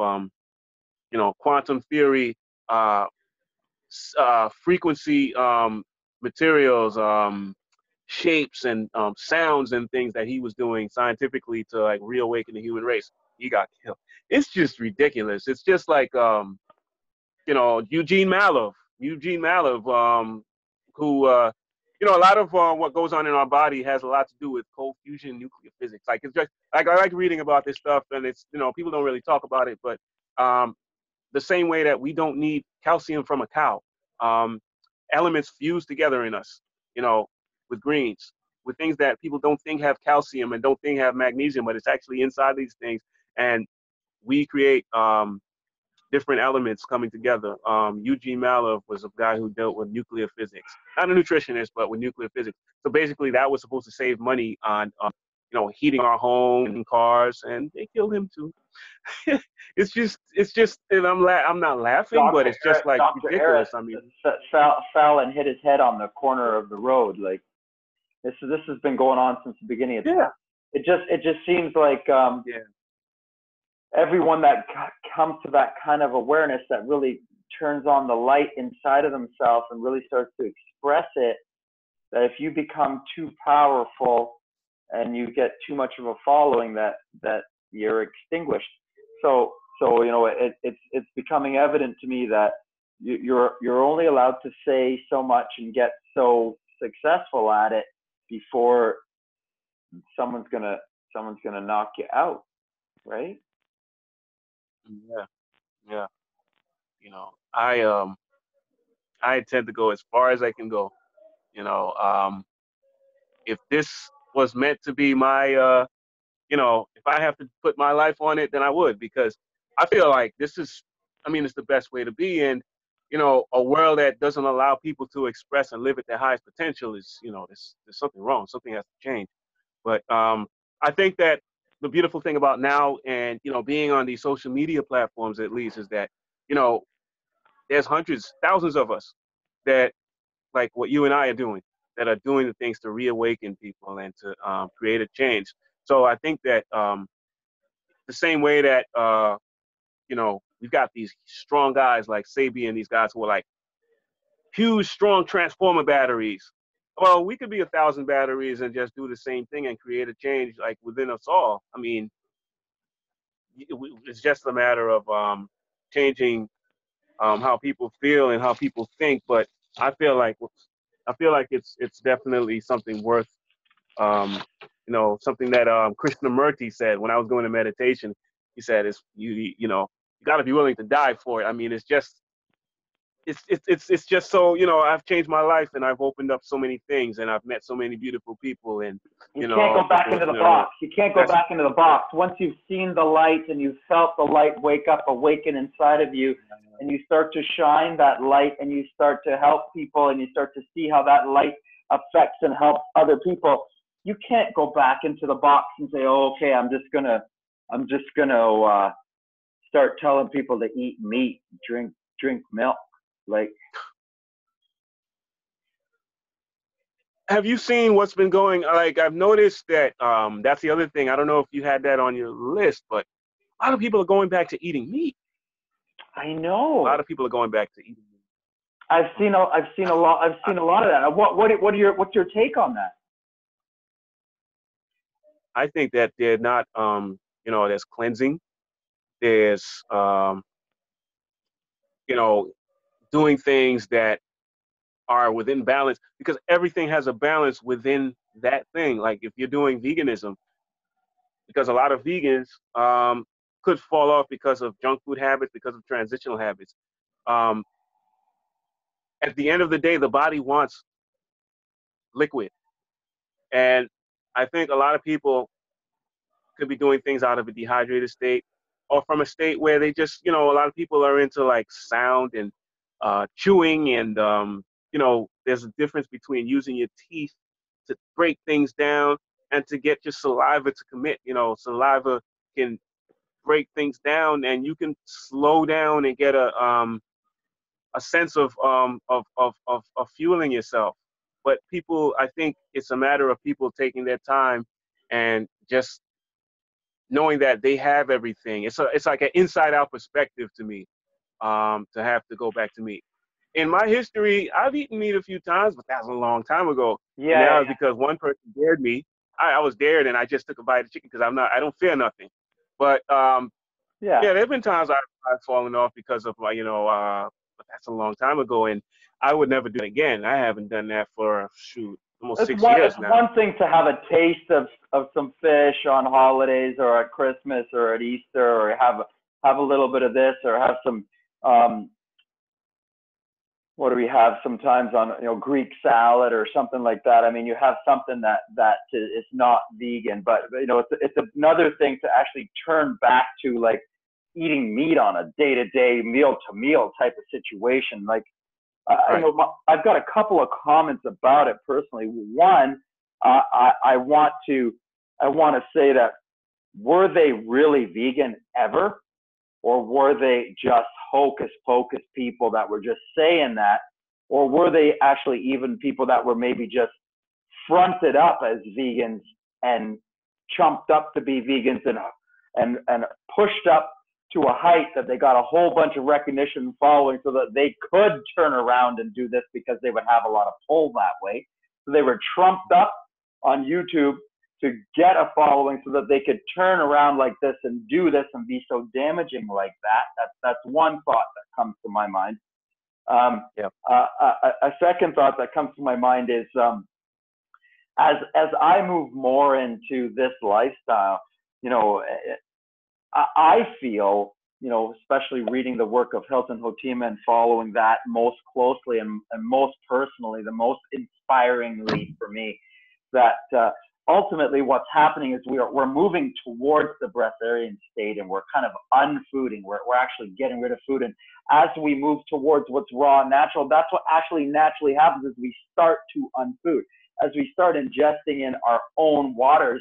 quantum theory, uh, frequency materials, shapes, and sounds and things that he was doing scientifically to like reawaken the human race. He got killed. It's just ridiculous. It's just like Eugene Malov. Eugene Malov, who a lot of what goes on in our body has a lot to do with cold fusion nuclear physics. Like it's just like I like reading about this stuff, and it's people don't really talk about it, but the same way that we don't need calcium from a cow. Um, Elements fuse together in us, with greens, with things that people don't think have calcium and don't think have magnesium, but it's actually inside these things. And we create different elements coming together. Eugene Malov was a guy who dealt with nuclear physics, not a nutritionist, but with nuclear physics. So basically, that was supposed to save money on, heating our home and cars, and they killed him too. it's just, and I'm not laughing, but it's just like Dr. Harris ridiculous. I mean, fell and hit his head on the corner of the road. Like this has been going on since the beginning of time. yeah, It just seems like yeah, everyone that comes to that kind of awareness that really turns on the light inside of themselves and really starts to express it, that if you become too powerful and you get too much of a following, that you're extinguished. So it's becoming evident to me that you're only allowed to say so much and get so successful at it before someone's gonna knock you out, right? yeah, yeah. I intend to go as far as I can go. You know, um, if this was meant to be my, if I have to put my life on it, then I would, because I feel like this is, I mean, it's the best way to be. And, a world that doesn't allow people to express and live at their highest potential is, there's something wrong. Something has to change. But I think that the beautiful thing about now and, being on these social media platforms, at least, is that, you know, there's hundreds, thousands of us that, like what you and I are doing, that are doing the things to reawaken people and to create a change. So I think that the same way that we've got these strong guys like Sabian, these guys who are like huge, strong transformer batteries. Well, we could be 1,000 batteries and just do the same thing and create a change like within us all. I mean, it's just a matter of changing how people feel and how people think. But I feel like it's definitely something worth something that Krishnamurti said when I was going to meditation. He said, "It's you got to be willing to die for it." I mean, it's just so I've changed my life and I've opened up so many things and I've met so many beautiful people and you can't go back into the box. You can't go back into the box. Once you've seen the light and you've felt the light awaken inside of you, and you start to shine that light and you start to help people and you start to see how that light affects and helps other people, you can't go back into the box and say, "Oh, okay, I'm just gonna start telling people to eat meat, drink milk." Like, have you seen what's been going? Like, I've noticed that that's the other thing. I don't know if you had that on your list, but a lot of people are going back to eating meat. I A lot know. of people are going back to eating meat. I've I, seen a lot of that. What's your take on that? I think that they're not, there's cleansing, there's, you know, doing things that are within balance because everything has a balance within that thing. Like if you're doing veganism, because a lot of vegans could fall off because of junk food habits, because of transitional habits. Um, at the end of the day, the body wants liquid. And I think a lot of people could be doing things out of a dehydrated state or from a state where they just, a lot of people are into like sound and chewing. And, there's a difference between using your teeth to break things down and to get your saliva to commit. Saliva can break things down and you can slow down and get a sense of fueling yourself. But people, I think it's a matter of people taking their time and just knowing that they have everything. It's like an inside out perspective to me, to have to go back to meat. In my history, I've eaten meat a few times, but that was a long time ago. And Yeah, now yeah, it's because one person dared me. I was dared and I just took a bite of chicken because I don't fear nothing. But yeah. yeah, there have been times I've fallen off because of but that's a long time ago, and I would never do it again. I haven't done that for shoot almost 6 years It's now. one thing to have a taste of some fish on holidays or at Christmas or at Easter, or have a little bit of this, or have some um, what do we have sometimes on, Greek salad or something like that. I mean, you have something that is not vegan, but it's another thing to actually turn back to like eating meat on a day to day, meal to meal type of situation. Like, Right, I've got a couple of comments about it personally. One, I want to say that, were they really vegan ever? Or were they just hocus pocus people that were just saying that? Or were they actually even people that were maybe just fronted up as vegans and chumped up to be vegans and pushed up to a height that they got a whole bunch of recognition and following so that they could turn around and do this because they would have a lot of pull that way. So they were trumped up on YouTube to get a following so that they could turn around like this and do this and be so damaging like that. That's one thought that comes to my mind. Um, yeah, a second thought that comes to my mind is, as I move more into this lifestyle, you know, I feel, especially reading the work of Hilton Hotima and following that most closely and most personally, the most inspiringly for me, that ultimately what's happening is we're moving towards the breatharian state, and we're kind of unfooding. We're actually getting rid of food. And as we move towards what's raw and natural, that's what actually naturally happens, is we start to unfood. As we start ingesting in our own waters,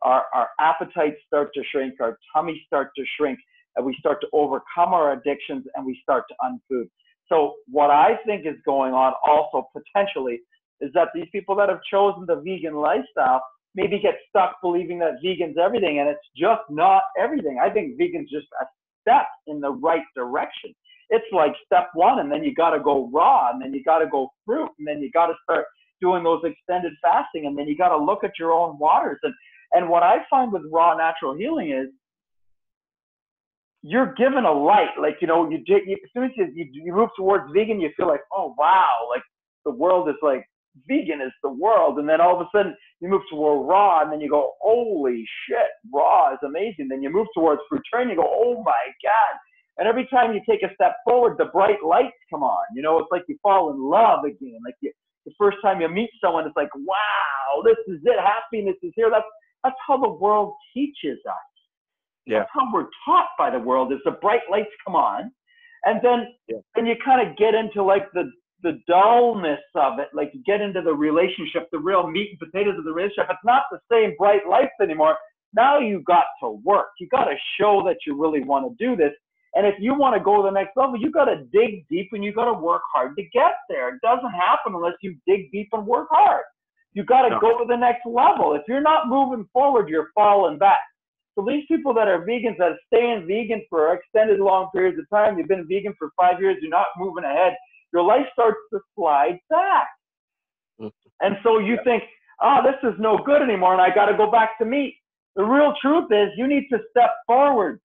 our appetites start to shrink, our tummies start to shrink, and we start to overcome our addictions, and we start to unfood. So what I think is going on also potentially is that these people that have chosen the vegan lifestyle maybe get stuck believing that vegan's everything, and it's just not everything. I think vegan's just a step in the right direction. It's like step one, and then you got to go raw, and then you got to go fruit, and then you got to start doing those extended fasting, and then you got to look at your own waters. And what I find with raw natural healing is you're given a light. Like, as soon as you move towards vegan, you feel like, oh, wow, like the world is like, vegan is the world. And then all of a sudden you move toward raw, and then you go, holy shit, raw is amazing. Then you move towards fruitarian, you go, oh my God. And every time you take a step forward, the bright lights come on. It's like you fall in love again. Like the first time you meet someone, it's like, wow, this is it. Happiness is here. That's how the world teaches us. yeah, That's how we're taught by the world, is the bright lights come on. And yeah. then you kind of get into like the dullness of it. Like, you get into the relationship, the real meat and potatoes of the relationship. It's not the same bright lights anymore. Now you got to work. You got to show that you really want to do this. And if you want to go to the next level, you got to dig deep, and you got to work hard to get there. It doesn't happen unless you dig deep and work hard. You got to No, go to the next level. If you're not moving forward, you're falling back. So these people that are vegans, that stay vegan for extended long periods of time, you've been vegan for 5 years, you're not moving ahead, your life starts to slide back. And so you think, oh, this is no good anymore, and I got to go back to meat. The real truth is you need to step forward.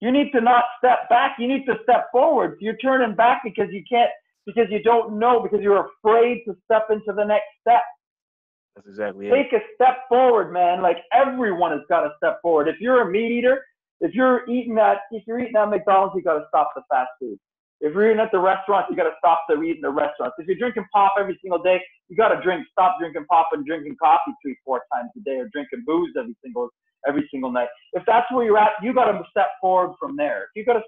You need to not step back. You need to step forward. You're turning back because you can't, because you don't know, because you're afraid to step into the next step. That's exactly it. Take a step forward, man. Like everyone has got to step forward. If you're a meat eater, if you're eating at McDonald's, you got to stop the fast food. If you're eating at the restaurants, you got to stop eating the restaurants. If you're drinking pop every single day, you got to stop drinking pop and drinking coffee 3-4 times a day, or drinking booze every single night. If that's where you're at, you got to step forward from there. If you got to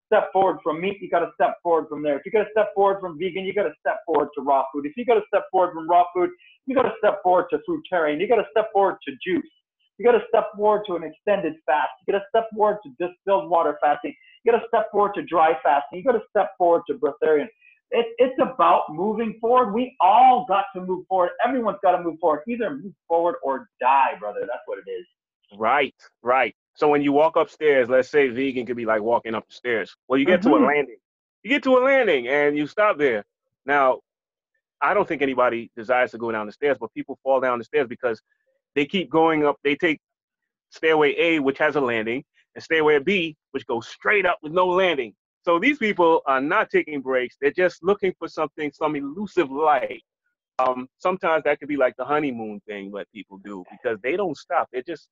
step forward from meat, you got to step forward from there. If you got to step forward from vegan, you got to step forward to raw food. If you got to step forward from raw food, you got to step forward to fruitarian. You got to step forward to juice. You got to step forward to an extended fast. You got to step forward to distilled water fasting. You got to step forward to dry fasting. You got to step forward to breatharian. It's about moving forward. We all got to move forward. Everyone's got to move forward. Either move forward or die, brother. That's what it is. Right, right. So when you walk upstairs, let's say vegan could be like walking up the stairs. Well, you get to a landing. You get to a landing and you stop there. Now, I don't think anybody desires to go down the stairs, but people fall down the stairs because they keep going up. They take stairway A, which has a landing, and stairway B, which goes straight up with no landing. So these people are not taking breaks. They're just looking for something, some elusive light. Sometimes that could be like the honeymoon thing that people do because they don't stop. They're just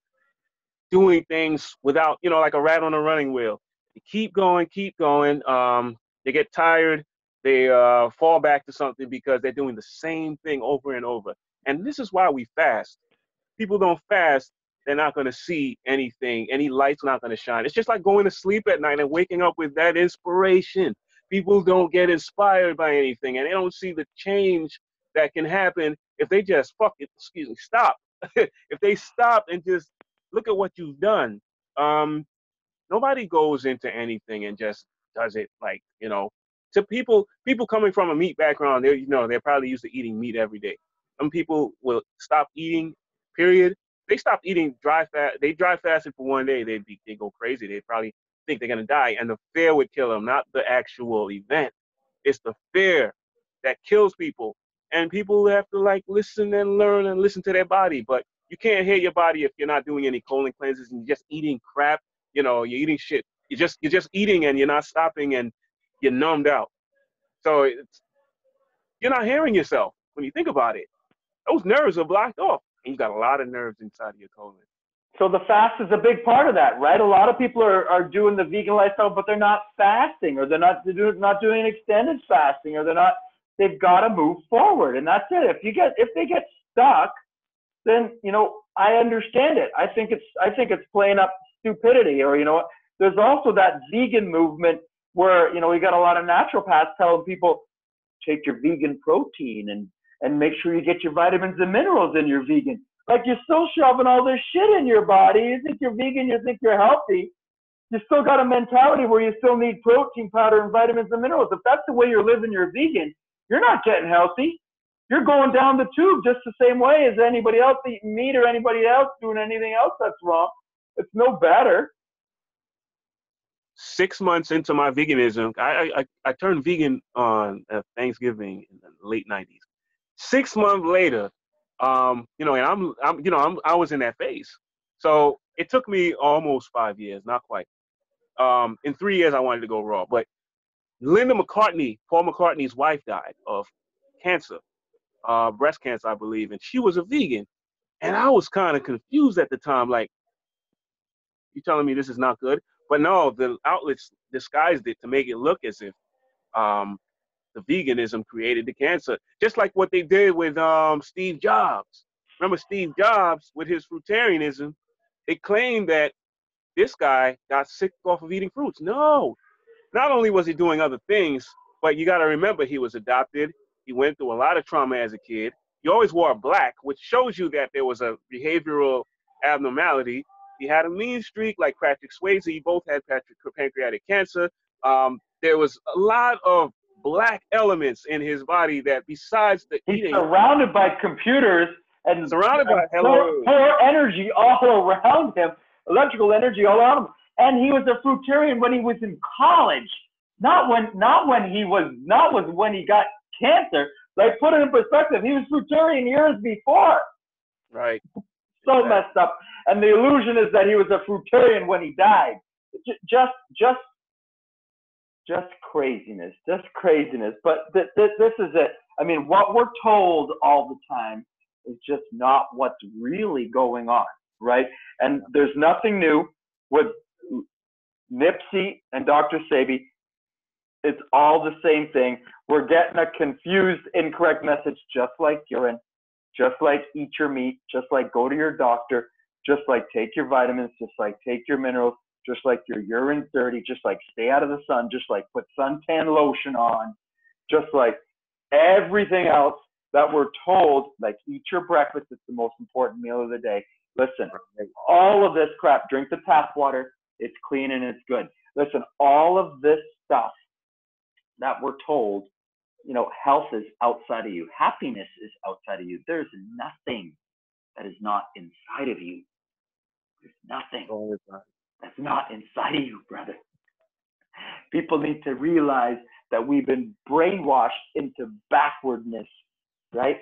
doing things without, like a rat on a running wheel. They keep going, keep going. They get tired. They fall back to something because they're doing the same thing over and over. And this is why we fast. People don't fast, they're not going to see anything. Any light's not going to shine. It's just like going to sleep at night and waking up with that inspiration. People don't get inspired by anything, and they don't see the change that can happen if they just stop. If they stop and just look at what you've done. Nobody goes into anything and just does it like, to people coming from a meat background, they're probably used to eating meat every day. Some people will stop eating, period. They stop eating they dry fasted for one day, they go crazy. They probably think they're gonna die, and the fear would kill them, not the actual event. It's the fear that kills people, and people have to like listen and learn and listen to their body. But you can't hear your body if you're not doing any colon cleanses and you're just eating crap. You're eating shit. You're just eating and you're not stopping and you're numbed out. So you're not hearing yourself when you think about it. Those nerves are blocked off, and you got a lot of nerves inside of your colon. So the fast is a big part of that, right? A lot of people are doing the vegan lifestyle, but they're not fasting, or they're not doing extended fasting, or they've got to move forward, and that's it. If they get stuck, then I understand it. I think it's playing up stupidity, or there's also that vegan movement where we got a lot of naturopaths telling people take your vegan protein and make sure you get your vitamins and minerals in your vegan. Like, you're still shoving all this shit in your body. You think you're vegan, you think you're healthy. You still got a mentality where you still need protein powder and vitamins and minerals. If that's the way you're living your vegan, you're not getting healthy. You're going down the tube just the same way as anybody else eating meat or anybody else doing anything else that's wrong. It's no better. 6 months into my veganism, I turned vegan on Thanksgiving in the late 90s. 6 months later, and I was in that phase. So it took me almost 5 years, not quite. In 3 years, I wanted to go raw. But Linda McCartney, Paul McCartney's wife, died of cancer, breast cancer, I believe, and she was a vegan. And I was kind of confused at the time, like, you telling me this is not good? But no, the outlets disguised it to make it look as if the veganism created the cancer, just like what they did with Steve Jobs. Remember Steve Jobs with his fruitarianism? They claimed that this guy got sick off of eating fruits. No, not only was he doing other things, but you got to remember he was adopted. He went through a lot of trauma as a kid. He always wore black, which shows you that there was a behavioral abnormality. He had a mean streak like Patrick Swayze. Both had pancreatic cancer. There was a lot of black elements in his body that, besides the He's eating, surrounded by computers and surrounded by poor energy all around him, electrical energy all around him. And he was a fruitarian when he was in college. Not when he got cancer. Like, put it in perspective, he was fruitarian years before. Right. So Exactly. messed up. And the illusion is that he was a fruitarian when he died. Just, just, just craziness. Just craziness. But this is it. I mean, what we're told all the time is just not what's really going on, right? And there's nothing new with Nipsey and Dr. Sebi. It's all the same thing. We're getting a confused, incorrect message, just like urine, just like eat your meat, just like go to your doctor, just like take your vitamins, just like take your minerals, just like your urine's dirty, just like stay out of the sun, just like put suntan lotion on, just like everything else that we're told, like eat your breakfast, it's the most important meal of the day. Listen, all of this crap, drink the tap water, it's clean and it's good. Listen, all of this stuff that we're told, health is outside of you. Happiness is outside of you. There's nothing that is not inside of you. There's nothing that's not inside of you, brother. People need to realize that we've been brainwashed into backwardness, right?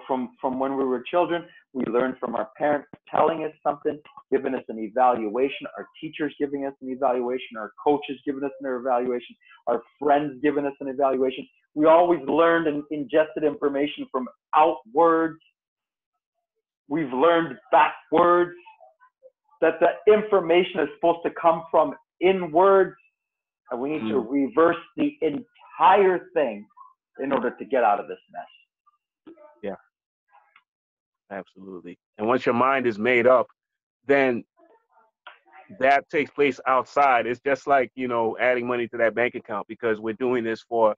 From when we were children, we learned from our parents telling us something, giving us an evaluation, our teachers giving us an evaluation, our coaches giving us an evaluation, our friends giving us an evaluation. We always learned and ingested information from outwards. We've learned backwards that the information is supposed to come from inwards, and we need to reverse the entire thing in order to get out of this mess. Yeah, absolutely. And once your mind is made up, then that takes place outside. It's just like, adding money to that bank account, because we're doing this for,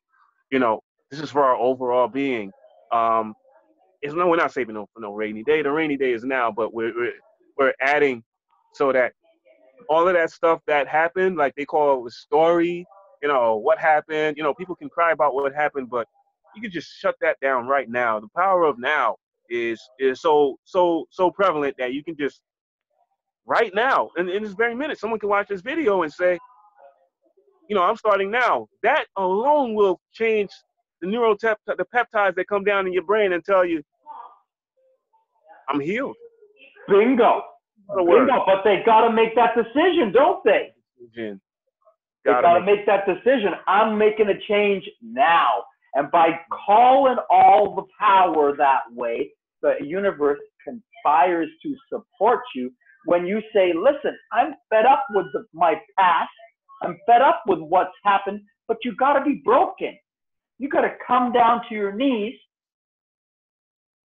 this is for our overall being. We're not saving for no rainy day. The rainy day is now, but we're adding so that all of that stuff that happened, like they call it a story, what happened, people can cry about what happened, but you can just shut that down right now. The power of now is so prevalent that you can just right now, in this very minute, someone can watch this video and say, I'm starting now. That alone will change the peptides that come down in your brain and tell you, I'm healed. Bingo. Bingo. But they got to make that decision, don't they? They got to make that decision. I'm making a change now. And by calling all the power that way, the universe conspires to support you. When you say, listen, I'm fed up with my past. I'm fed up with what's happened, but you got to be broken. You got to come down to your knees,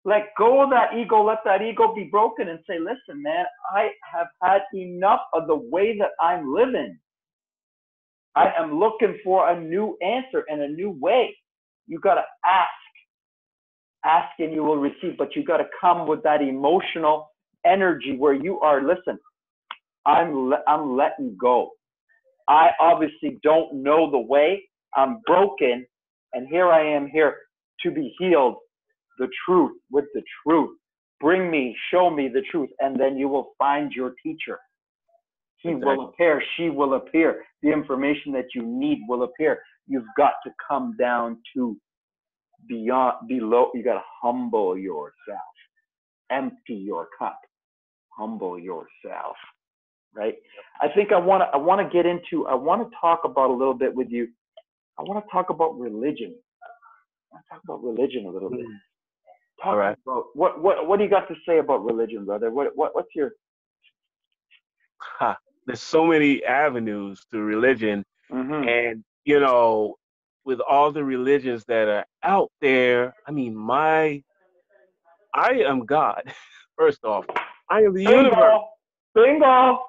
let go of that ego, let that ego be broken, and say, listen, man, I have had enough of the way that I'm living. I am looking for a new answer and a new way. You got to ask. Ask and you will receive, but you got to come with that emotional energy where you are, listen, I'm letting go. I obviously don't know the way. I'm broken, and here I am here to be healed. The truth with the truth. Bring me, show me the truth, and then you will find your teacher. He will appear. She will appear. The information that you need will appear. You've got to come down to below. You got to humble yourself. Empty your cup. Humble yourself. Right? I think I want to talk about a little bit with you. I want to talk about religion. I want to talk about religion a little bit. Talk about what do you got to say about religion, brother? What's your There's so many avenues to religion, and with all the religions that are out there, I mean, I am God. First off, I am the universe. Bingo.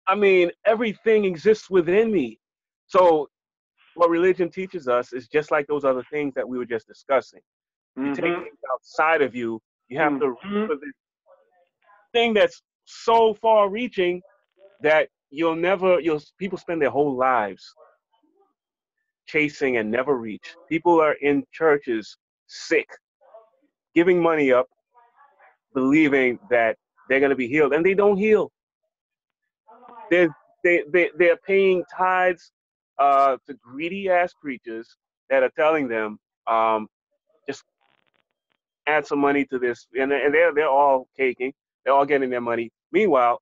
I mean, everything exists within me. So what religion teaches us is just like those other things that we were just discussing. You take things outside of you. You have to reach for this thing that's so far-reaching that people spend their whole lives chasing and never reach. People are in churches sick, giving money up, believing that they're going to be healed, and they don't heal. They're paying tithes to greedy ass creatures that are telling them, just add some money to this, and they're all caking, they're all getting their money. Meanwhile,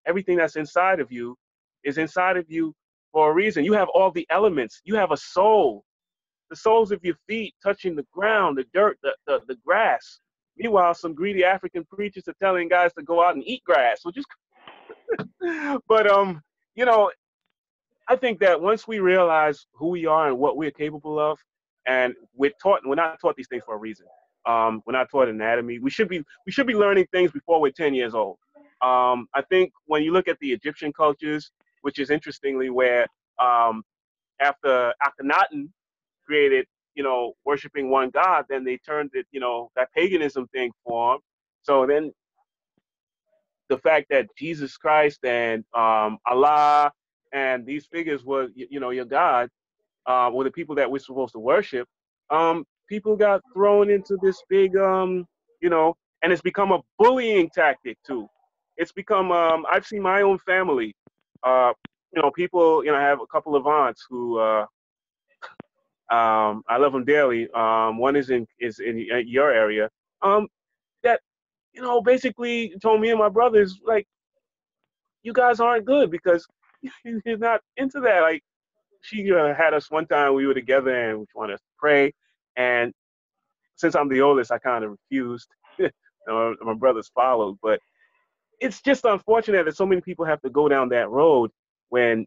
everything that's inside of you is inside of you for a reason. You have all the elements. You have a soul. The soles of your feet touching the ground, the dirt, the grass. Meanwhile, some greedy African preachers are telling guys to go out and eat grass, which is, but you know, I think that once we realize who we are and what we're capable of, and we're not taught these things for a reason. We're not taught anatomy. We should be learning things before we're 10 years old. I think when you look at the Egyptian cultures, which is interestingly where um, after Akhenaten created, worshiping one God, then they turned it, that paganism thing formed. So then the fact that Jesus Christ and Allah and these figures were, your God, were the people that we're supposed to worship. People got thrown into this big, and it's become a bullying tactic too. It's become, I've seen my own family, uh, people, I have a couple of aunts who, I love them dearly. One is in your area. That basically told me and my brothers, like, you guys aren't good because you're not into that. Like, she had us one time, we were together and we wanted us to pray, and since I'm the oldest, I kind of refused. My brothers followed, but it's just unfortunate that so many people have to go down that road when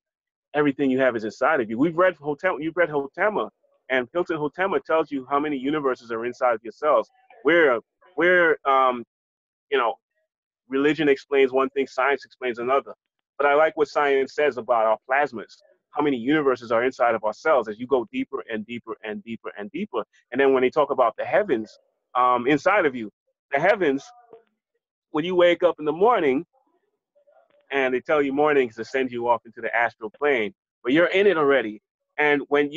everything you have is inside of you. You've read Hotema, and Hilton Hotema tells you how many universes are inside of your cells. Where you know, religion explains one thing, science explains another. But I like what science says about our plasmas, how many universes are inside of our cells as you go deeper and deeper and deeper and deeper. And then when they talk about the heavens, inside of you, the heavens, when you wake up in the morning, and they tell you mornings to send you off into the astral plane, but you're in it already. And when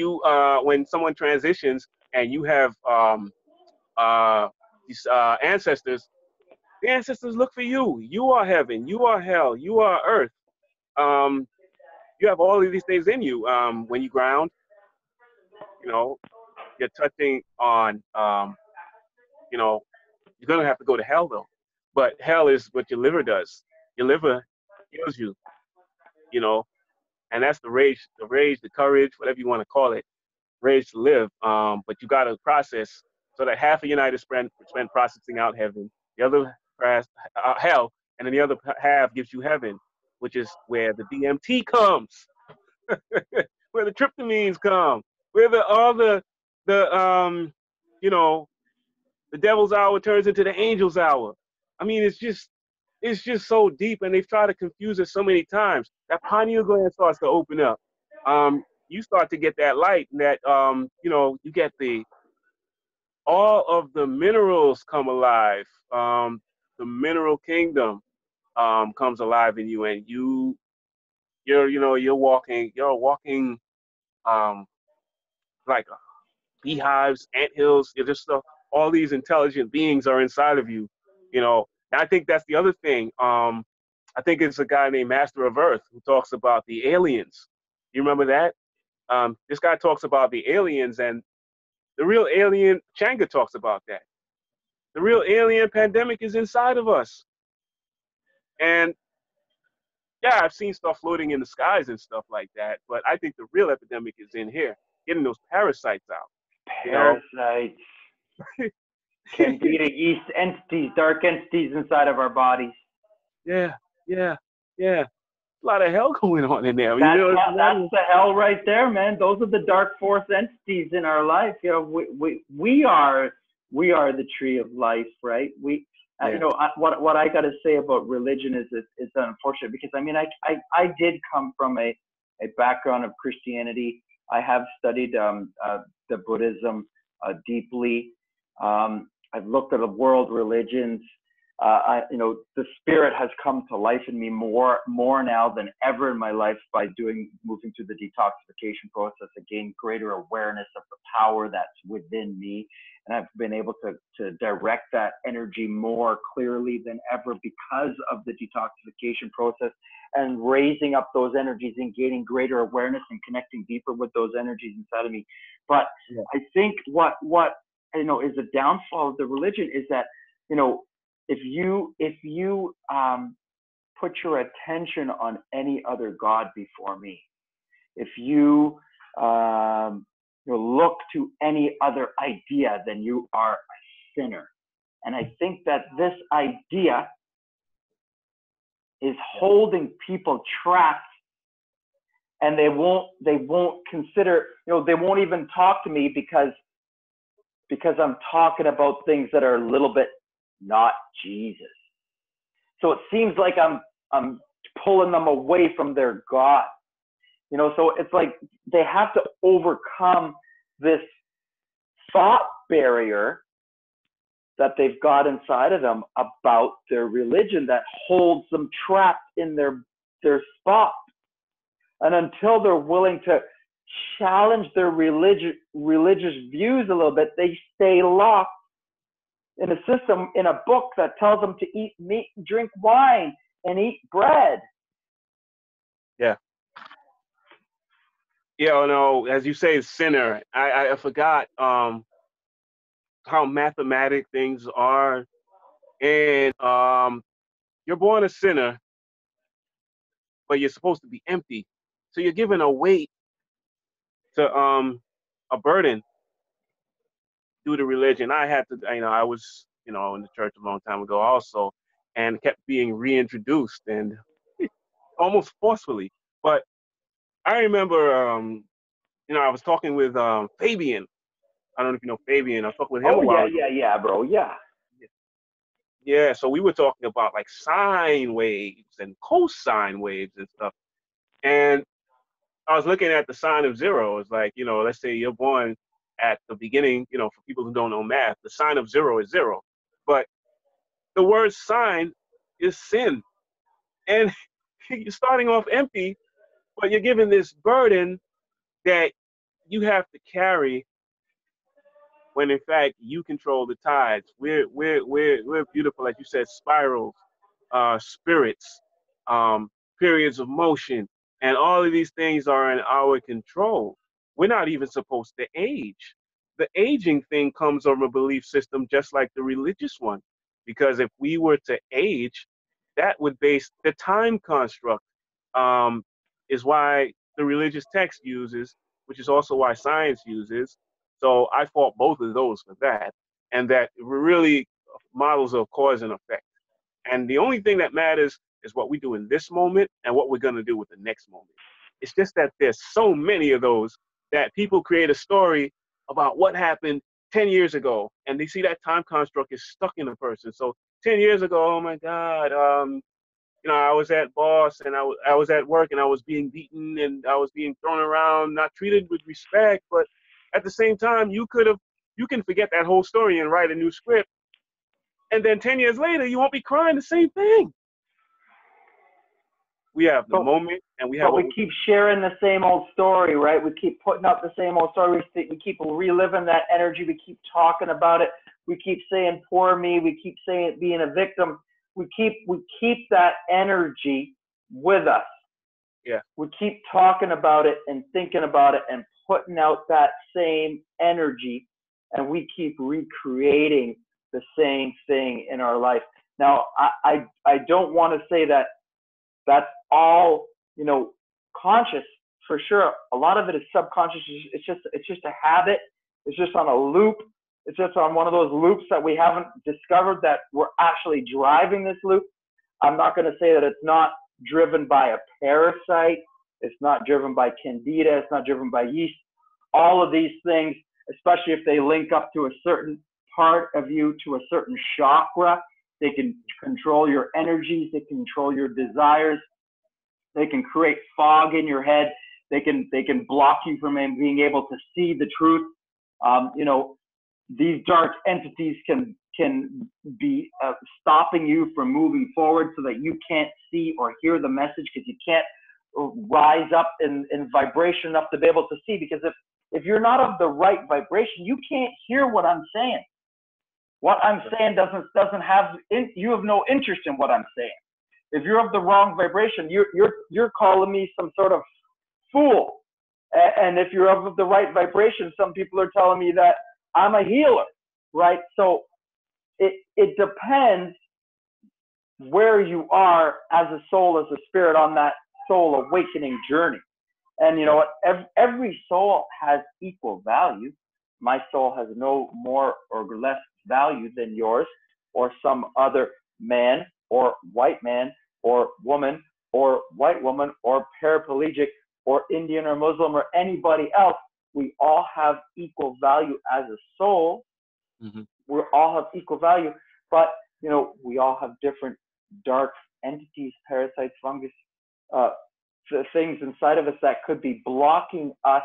someone transitions and you have these ancestors, the ancestors look for you. You are heaven. You are hell. You are earth. Um, you have all of these things in you. When you ground, you know, you're touching on, you know, you're gonna have to go to hell though. But hell is what your liver does. Your liver heals you, you know, and that's the rage, the courage, whatever you want to call it, rage to live. But you got to process so that half of your night is spent processing out heaven, the other hell, and then the other half gives you heaven, which is where the DMT comes, where the tryptamines come, where the you know, the devil's hour turns into the angel's hour. I mean, it's just so deep, and they've tried to confuse it so many times. That pineal gland starts to open up. You start to get that light, and that you get all of the minerals come alive. The mineral kingdom comes alive in you, and you're walking um, like beehives, ant hills. You're just all these intelligent beings are inside of you. And I think that's the other thing. I think it's a guy named Master of Earth who talks about the aliens. You remember that? This guy talks about the aliens, and the real alien, Changa talks about that. The real alien pandemic is inside of us. And yeah, I've seen stuff floating in the skies and stuff like that, but I think the real epidemic is in here, getting those parasites out, you know? Parasites can be the yeast entities, dark entities inside of our bodies. Yeah, yeah, yeah. A lot of hell going on in there. That's the hell right there, man. Those are the dark force entities in our life. We are the tree of life, right? Yeah. What I got to say about religion is it's unfortunate because I mean I did come from a background of Christianity. I have studied the Buddhism deeply. I've looked at the world religions. the spirit has come to life in me more now than ever in my life by moving through the detoxification process. I gained greater awareness of the power that's within me, and I've been able to direct that energy more clearly than ever because of the detoxification process, and raising up those energies and gaining greater awareness and connecting deeper with those energies inside of me. But Yeah. I think what is a downfall of the religion is that, if you put your attention on any other god before me, if you look to any other idea, then you are a sinner. And I think that this idea is holding people trapped, and they won't consider, they won't even talk to me because I'm talking about things that are a little bit not Jesus. So it seems like I'm pulling them away from their God. So it's like they have to overcome this thought barrier that they've got inside of them about their religion that holds them trapped in their spot. And until they're willing to challenge their religious views a little bit, they stay locked in a system, in a book that tells them to eat meat, drink wine, and eat bread. Yeah. Yeah, no, as you say, sinner. I forgot how mathematic things are, and you're born a sinner, but you're supposed to be empty. So you're given a weight to a burden due to religion. I had to, I was, in the church a long time ago also, and kept being reintroduced and almost forcefully. But I remember, I was talking with Fabian. I don't know if you know Fabian. I was talking with him Oh a while yeah, ago. bro, yeah. Yeah, so we were talking about like sine waves and cosine waves and stuff. And I was looking at the sign of zero. It's like, let's say you're born at the beginning, for people who don't know math, the sign of zero is zero. But the word sign is sin. And you're starting off empty, but you're given this burden that you have to carry when in fact you control the tides. We're beautiful, like you said, spirals, spirits, periods of motion, and all of these things are in our control. We're not even supposed to age. The aging thing comes from a belief system just like the religious one, because if we were to age, that would base the time construct, is why the religious text uses, which is also why science uses. So I fault both of those for that, and that really models of cause and effect. And the only thing that matters is what we do in this moment and what we're going to do with the next moment. It's just that there's so many of those that people create a story about what happened 10 years ago, and they see that time construct is stuck in a person. So 10 years ago, oh my God, I was at boss and I was at work and I was being beaten and I was being thrown around, not treated with respect. But at the same time, you can forget that whole story and write a new script. And then 10 years later, you won't be crying the same thing. We have the moment and we have But we keep sharing the same old story, right? We keep putting up the same old story. We keep reliving that energy. We keep talking about it. We keep saying, poor me. We keep saying being a victim. We keep that energy with us. Yeah. We keep talking about it and thinking about it and putting out that same energy, and we keep recreating the same thing in our life. Now, I don't want to say that that's all, conscious. For sure, a lot of it is subconscious. It's just a habit. It's just on a loop. It's just on one of those loops that we haven't discovered that we're actually driving this loop. I'm not going to say that it's not driven by a parasite. It's not driven by candida. It's not driven by yeast. All of these things, especially if they link up to a certain part of you, to a certain chakra, they can control your energies. They can control your desires. They can create fog in your head. They can block you from being able to see the truth. These dark entities can can be stopping you from moving forward so that you can't see or hear the message because you can't rise up in vibration enough to be able to see. Because if you're not of the right vibration, you can't hear what I'm saying. What I'm saying doesn't have you have no interest in what I'm saying. If you're of the wrong vibration, you're calling me some sort of fool. And if you're of the right vibration, some people are telling me that I'm a healer, right? So it depends where you are as a soul, as a spirit on that soul awakening journey. And you know what? Every soul has equal value. My soul has no more or less value than yours or some other man or white man or woman or white woman or paraplegic or Indian or Muslim or anybody else. We all have equal value as a soul. Mm-hmm. We all have equal value, but you know, we all have different dark entities, parasites, fungus, things inside of us that could be blocking us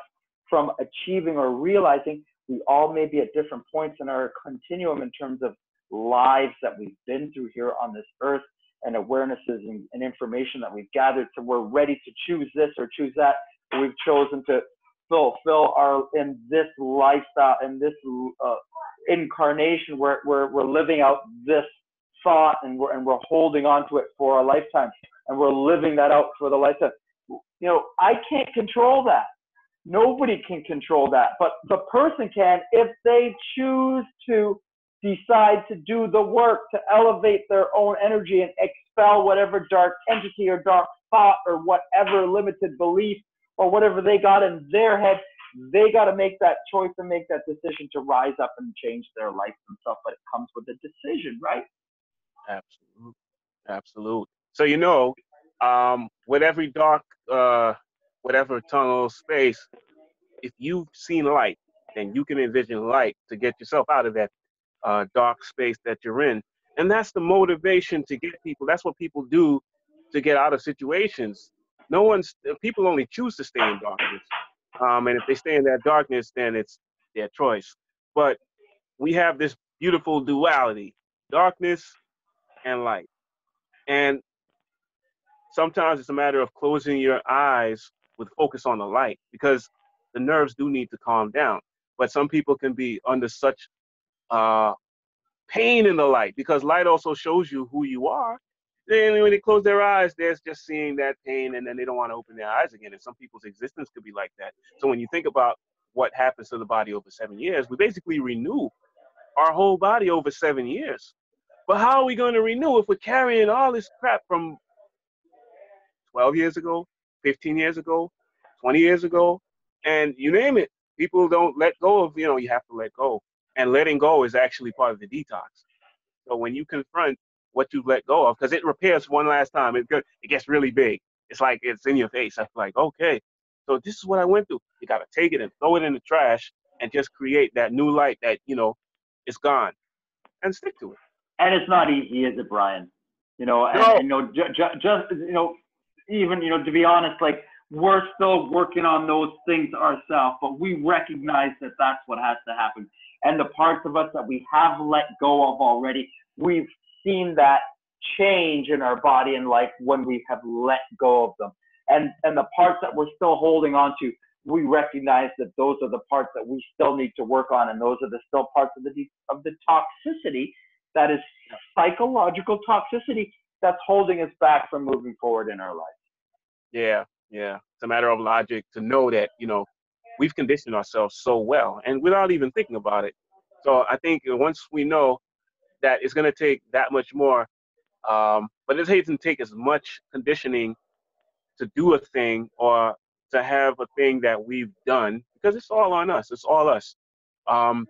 from achieving or realizing. We all may be at different points in our continuum in terms of lives that we've been through here on this earth and awarenesses and information that we've gathered. So we're ready to choose this or choose that. We've chosen to fulfill our in this lifestyle, in this incarnation where we're living out this thought and we're holding on to it for a lifetime and we're living that out for the lifetime. You know, I can't control that. Nobody can control that, but the person can if they choose to decide to do the work to elevate their own energy and expel whatever dark entity or dark thought or whatever limited belief or whatever they got in their head. They got to make that choice and make that decision to rise up and change their life themselves. But it comes with a decision, right? Absolutely. Absolutely. So, with every dark, whatever tunnel space, if you've seen light, then you can envision light to get yourself out of that dark space that you're in. And that's the motivation to get people. That's what people do to get out of situations. People only choose to stay in darkness. And if they stay in that darkness, then it's their choice. But we have this beautiful duality, darkness and light. And sometimes it's a matter of closing your eyes with focus on the light because the nerves do need to calm down. But some people can be under such uh, pain in the light because light also shows you who you are. Then when they close their eyes, they're just seeing that pain and then they don't want to open their eyes again. And some people's existence could be like that. So when you think about what happens to the body over 7 years, we basically renew our whole body over 7 years. But how are we going to renew if we're carrying all this crap from 12 years ago, 15 years ago, 20 years ago, and you name it? People don't let go of, you have to let go. And letting go is actually part of the detox. So when you confront what you've let go of, because it repairs one last time, it gets really big. It's like it's in your face. I'm like, okay, so this is what I went through. You got to take it and throw it in the trash and just create that new light that, it's gone and stick to it. And it's not easy, is it, Brian? You know, No, and just even to be honest, like we're still working on those things ourselves, but we recognize that that's what has to happen. And the parts of us that we have let go of already, we've seen that change in our body and life when we have let go of them. And the parts that we're still holding on to, we recognize that those are the parts that we still need to work on, and those are the still parts of the toxicity that is psychological toxicity that's holding us back from moving forward in our life. yeah, yeah. It's a matter of logic to know that, we've conditioned ourselves so well and without even thinking about it. So I think once we know that it's going to take that much more, but it doesn't take as much conditioning to do a thing or to have a thing that we've done because it's all on us. It's all us. Um,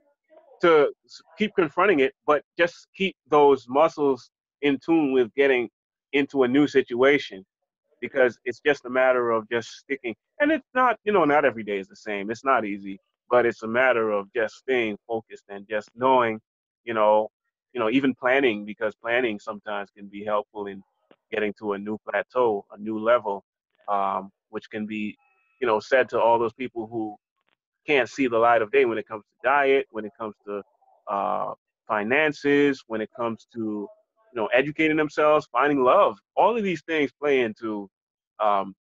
to keep confronting it, but just keep those muscles in tune with getting into a new situation because it's just a matter of just sticking. And it's not, not every day is the same. It's not easy, but it's a matter of just staying focused and just knowing, you know, even planning because planning sometimes can be helpful in getting to a new plateau, a new level, which can be, said to all those people who can't see the light of day when it comes to diet, when it comes to uh, finances, when it comes to, educating themselves, finding love. All of these things play into um,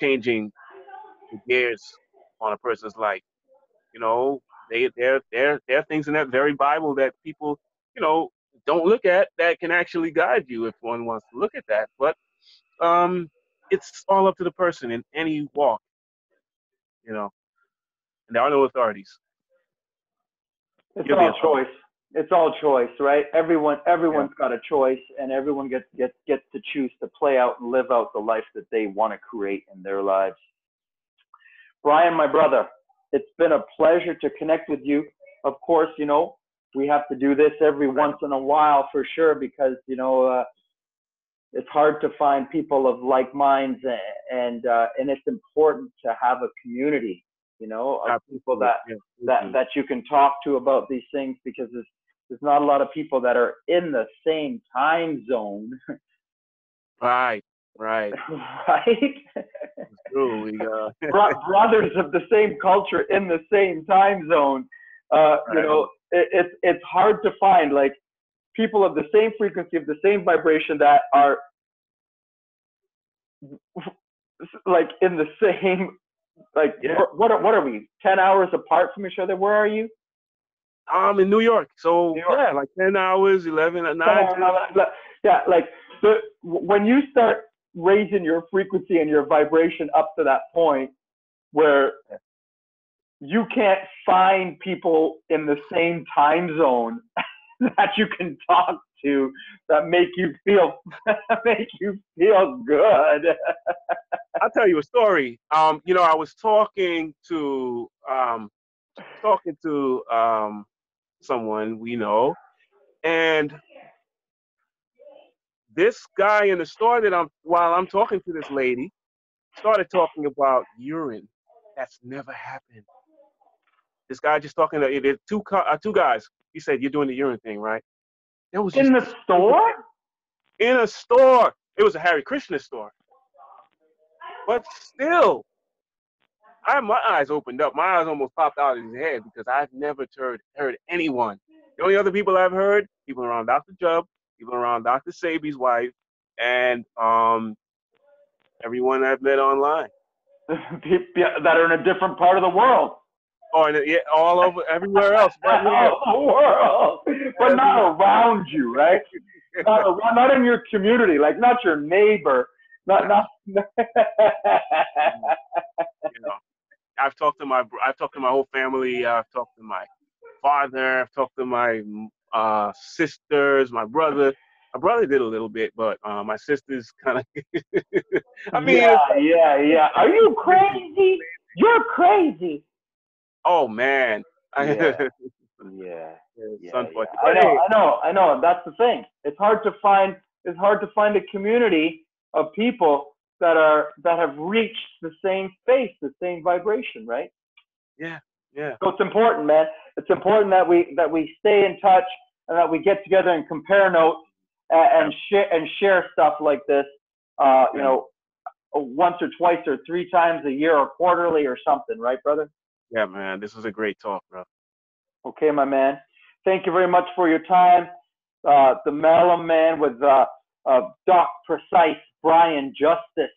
changing the gears on a person's life. You know, there are things in that very Bible that people, you know, don't look at that can actually guide you if one wants to look at that. But um, it's all up to the person in any walk, you know, and there are no authorities. It's You're the all authority. choice. It's all choice, right? Yeah, Everyone's got a choice, and everyone gets to choose to play out and live out the life that they want to create in their lives. Bryan, my brother, it's been a pleasure to connect with you. Of course, we have to do this every right. once in a while for sure because it's hard to find people of like minds, and it's important to have a community, of people Absolutely. Yeah, absolutely. that you can talk to about these things because there's not a lot of people that are in the same time zone, Right, right. right? It's true. We Brothers of the same culture in the same time zone. right. It's hard to find like people of the same frequency, of the same vibration that are like in the same like Yeah. what are we 10 hours apart from each other? Where are you? I'm in New York, New so York. yeah, like 10 hours, 11 at 10 nine, hours. 10. Yeah, like when you start raising your frequency and your vibration up to that point where you can't find people in the same time zone that you can talk to that make you feel make you feel good. I'll tell you a story. I was talking to someone we know, and this guy in the store while I'm talking to this lady, started talking about urine. That's never happened. This guy just talking to two guys. He said, "You're doing the urine thing, right?" That was In just the the strangest store? thing. In a store. It was a Harry Krishna store, but still, I my eyes opened up. My eyes almost popped out of his head because I've never heard anyone. The only other people I've heard, people around Dr. Jubb, people around Dr. Sabi's wife, and everyone I've met online. People that are in a different part of the world. Or yeah, all over everywhere else but here. Oh, the world, but Everywhere. not around you, right? Not in your community, like not your neighbor, not. You know, I've talked to my whole family. I've talked to my father. I've talked to my sisters, my brother. My brother did a little bit, but my sister's kind of. I mean, Yeah, yeah, yeah. Are you crazy? You're crazy. oh man, Yeah, it's yeah, yeah, yeah. unfortunate. But hey, I know. That's the thing. It's hard to find. It's hard to find a community of people that have reached the same space, the same vibration, right? yeah, yeah, So it's important, man. It's important that we stay in touch and that we get together and compare notes yeah, and share stuff like this. You yeah, know, once or twice or three times a year or quarterly or something, right, brother? yeah, man. This was a great talk, bro. Okay, my man. Thank you very much for your time. The Malum man with Doc Precise, Bryan Justice.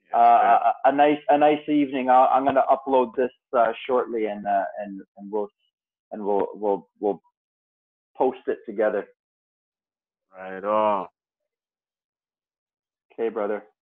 Yes, sir. A nice evening. I'm going to upload this shortly, and we'll post it together. Right on. Okay, brother.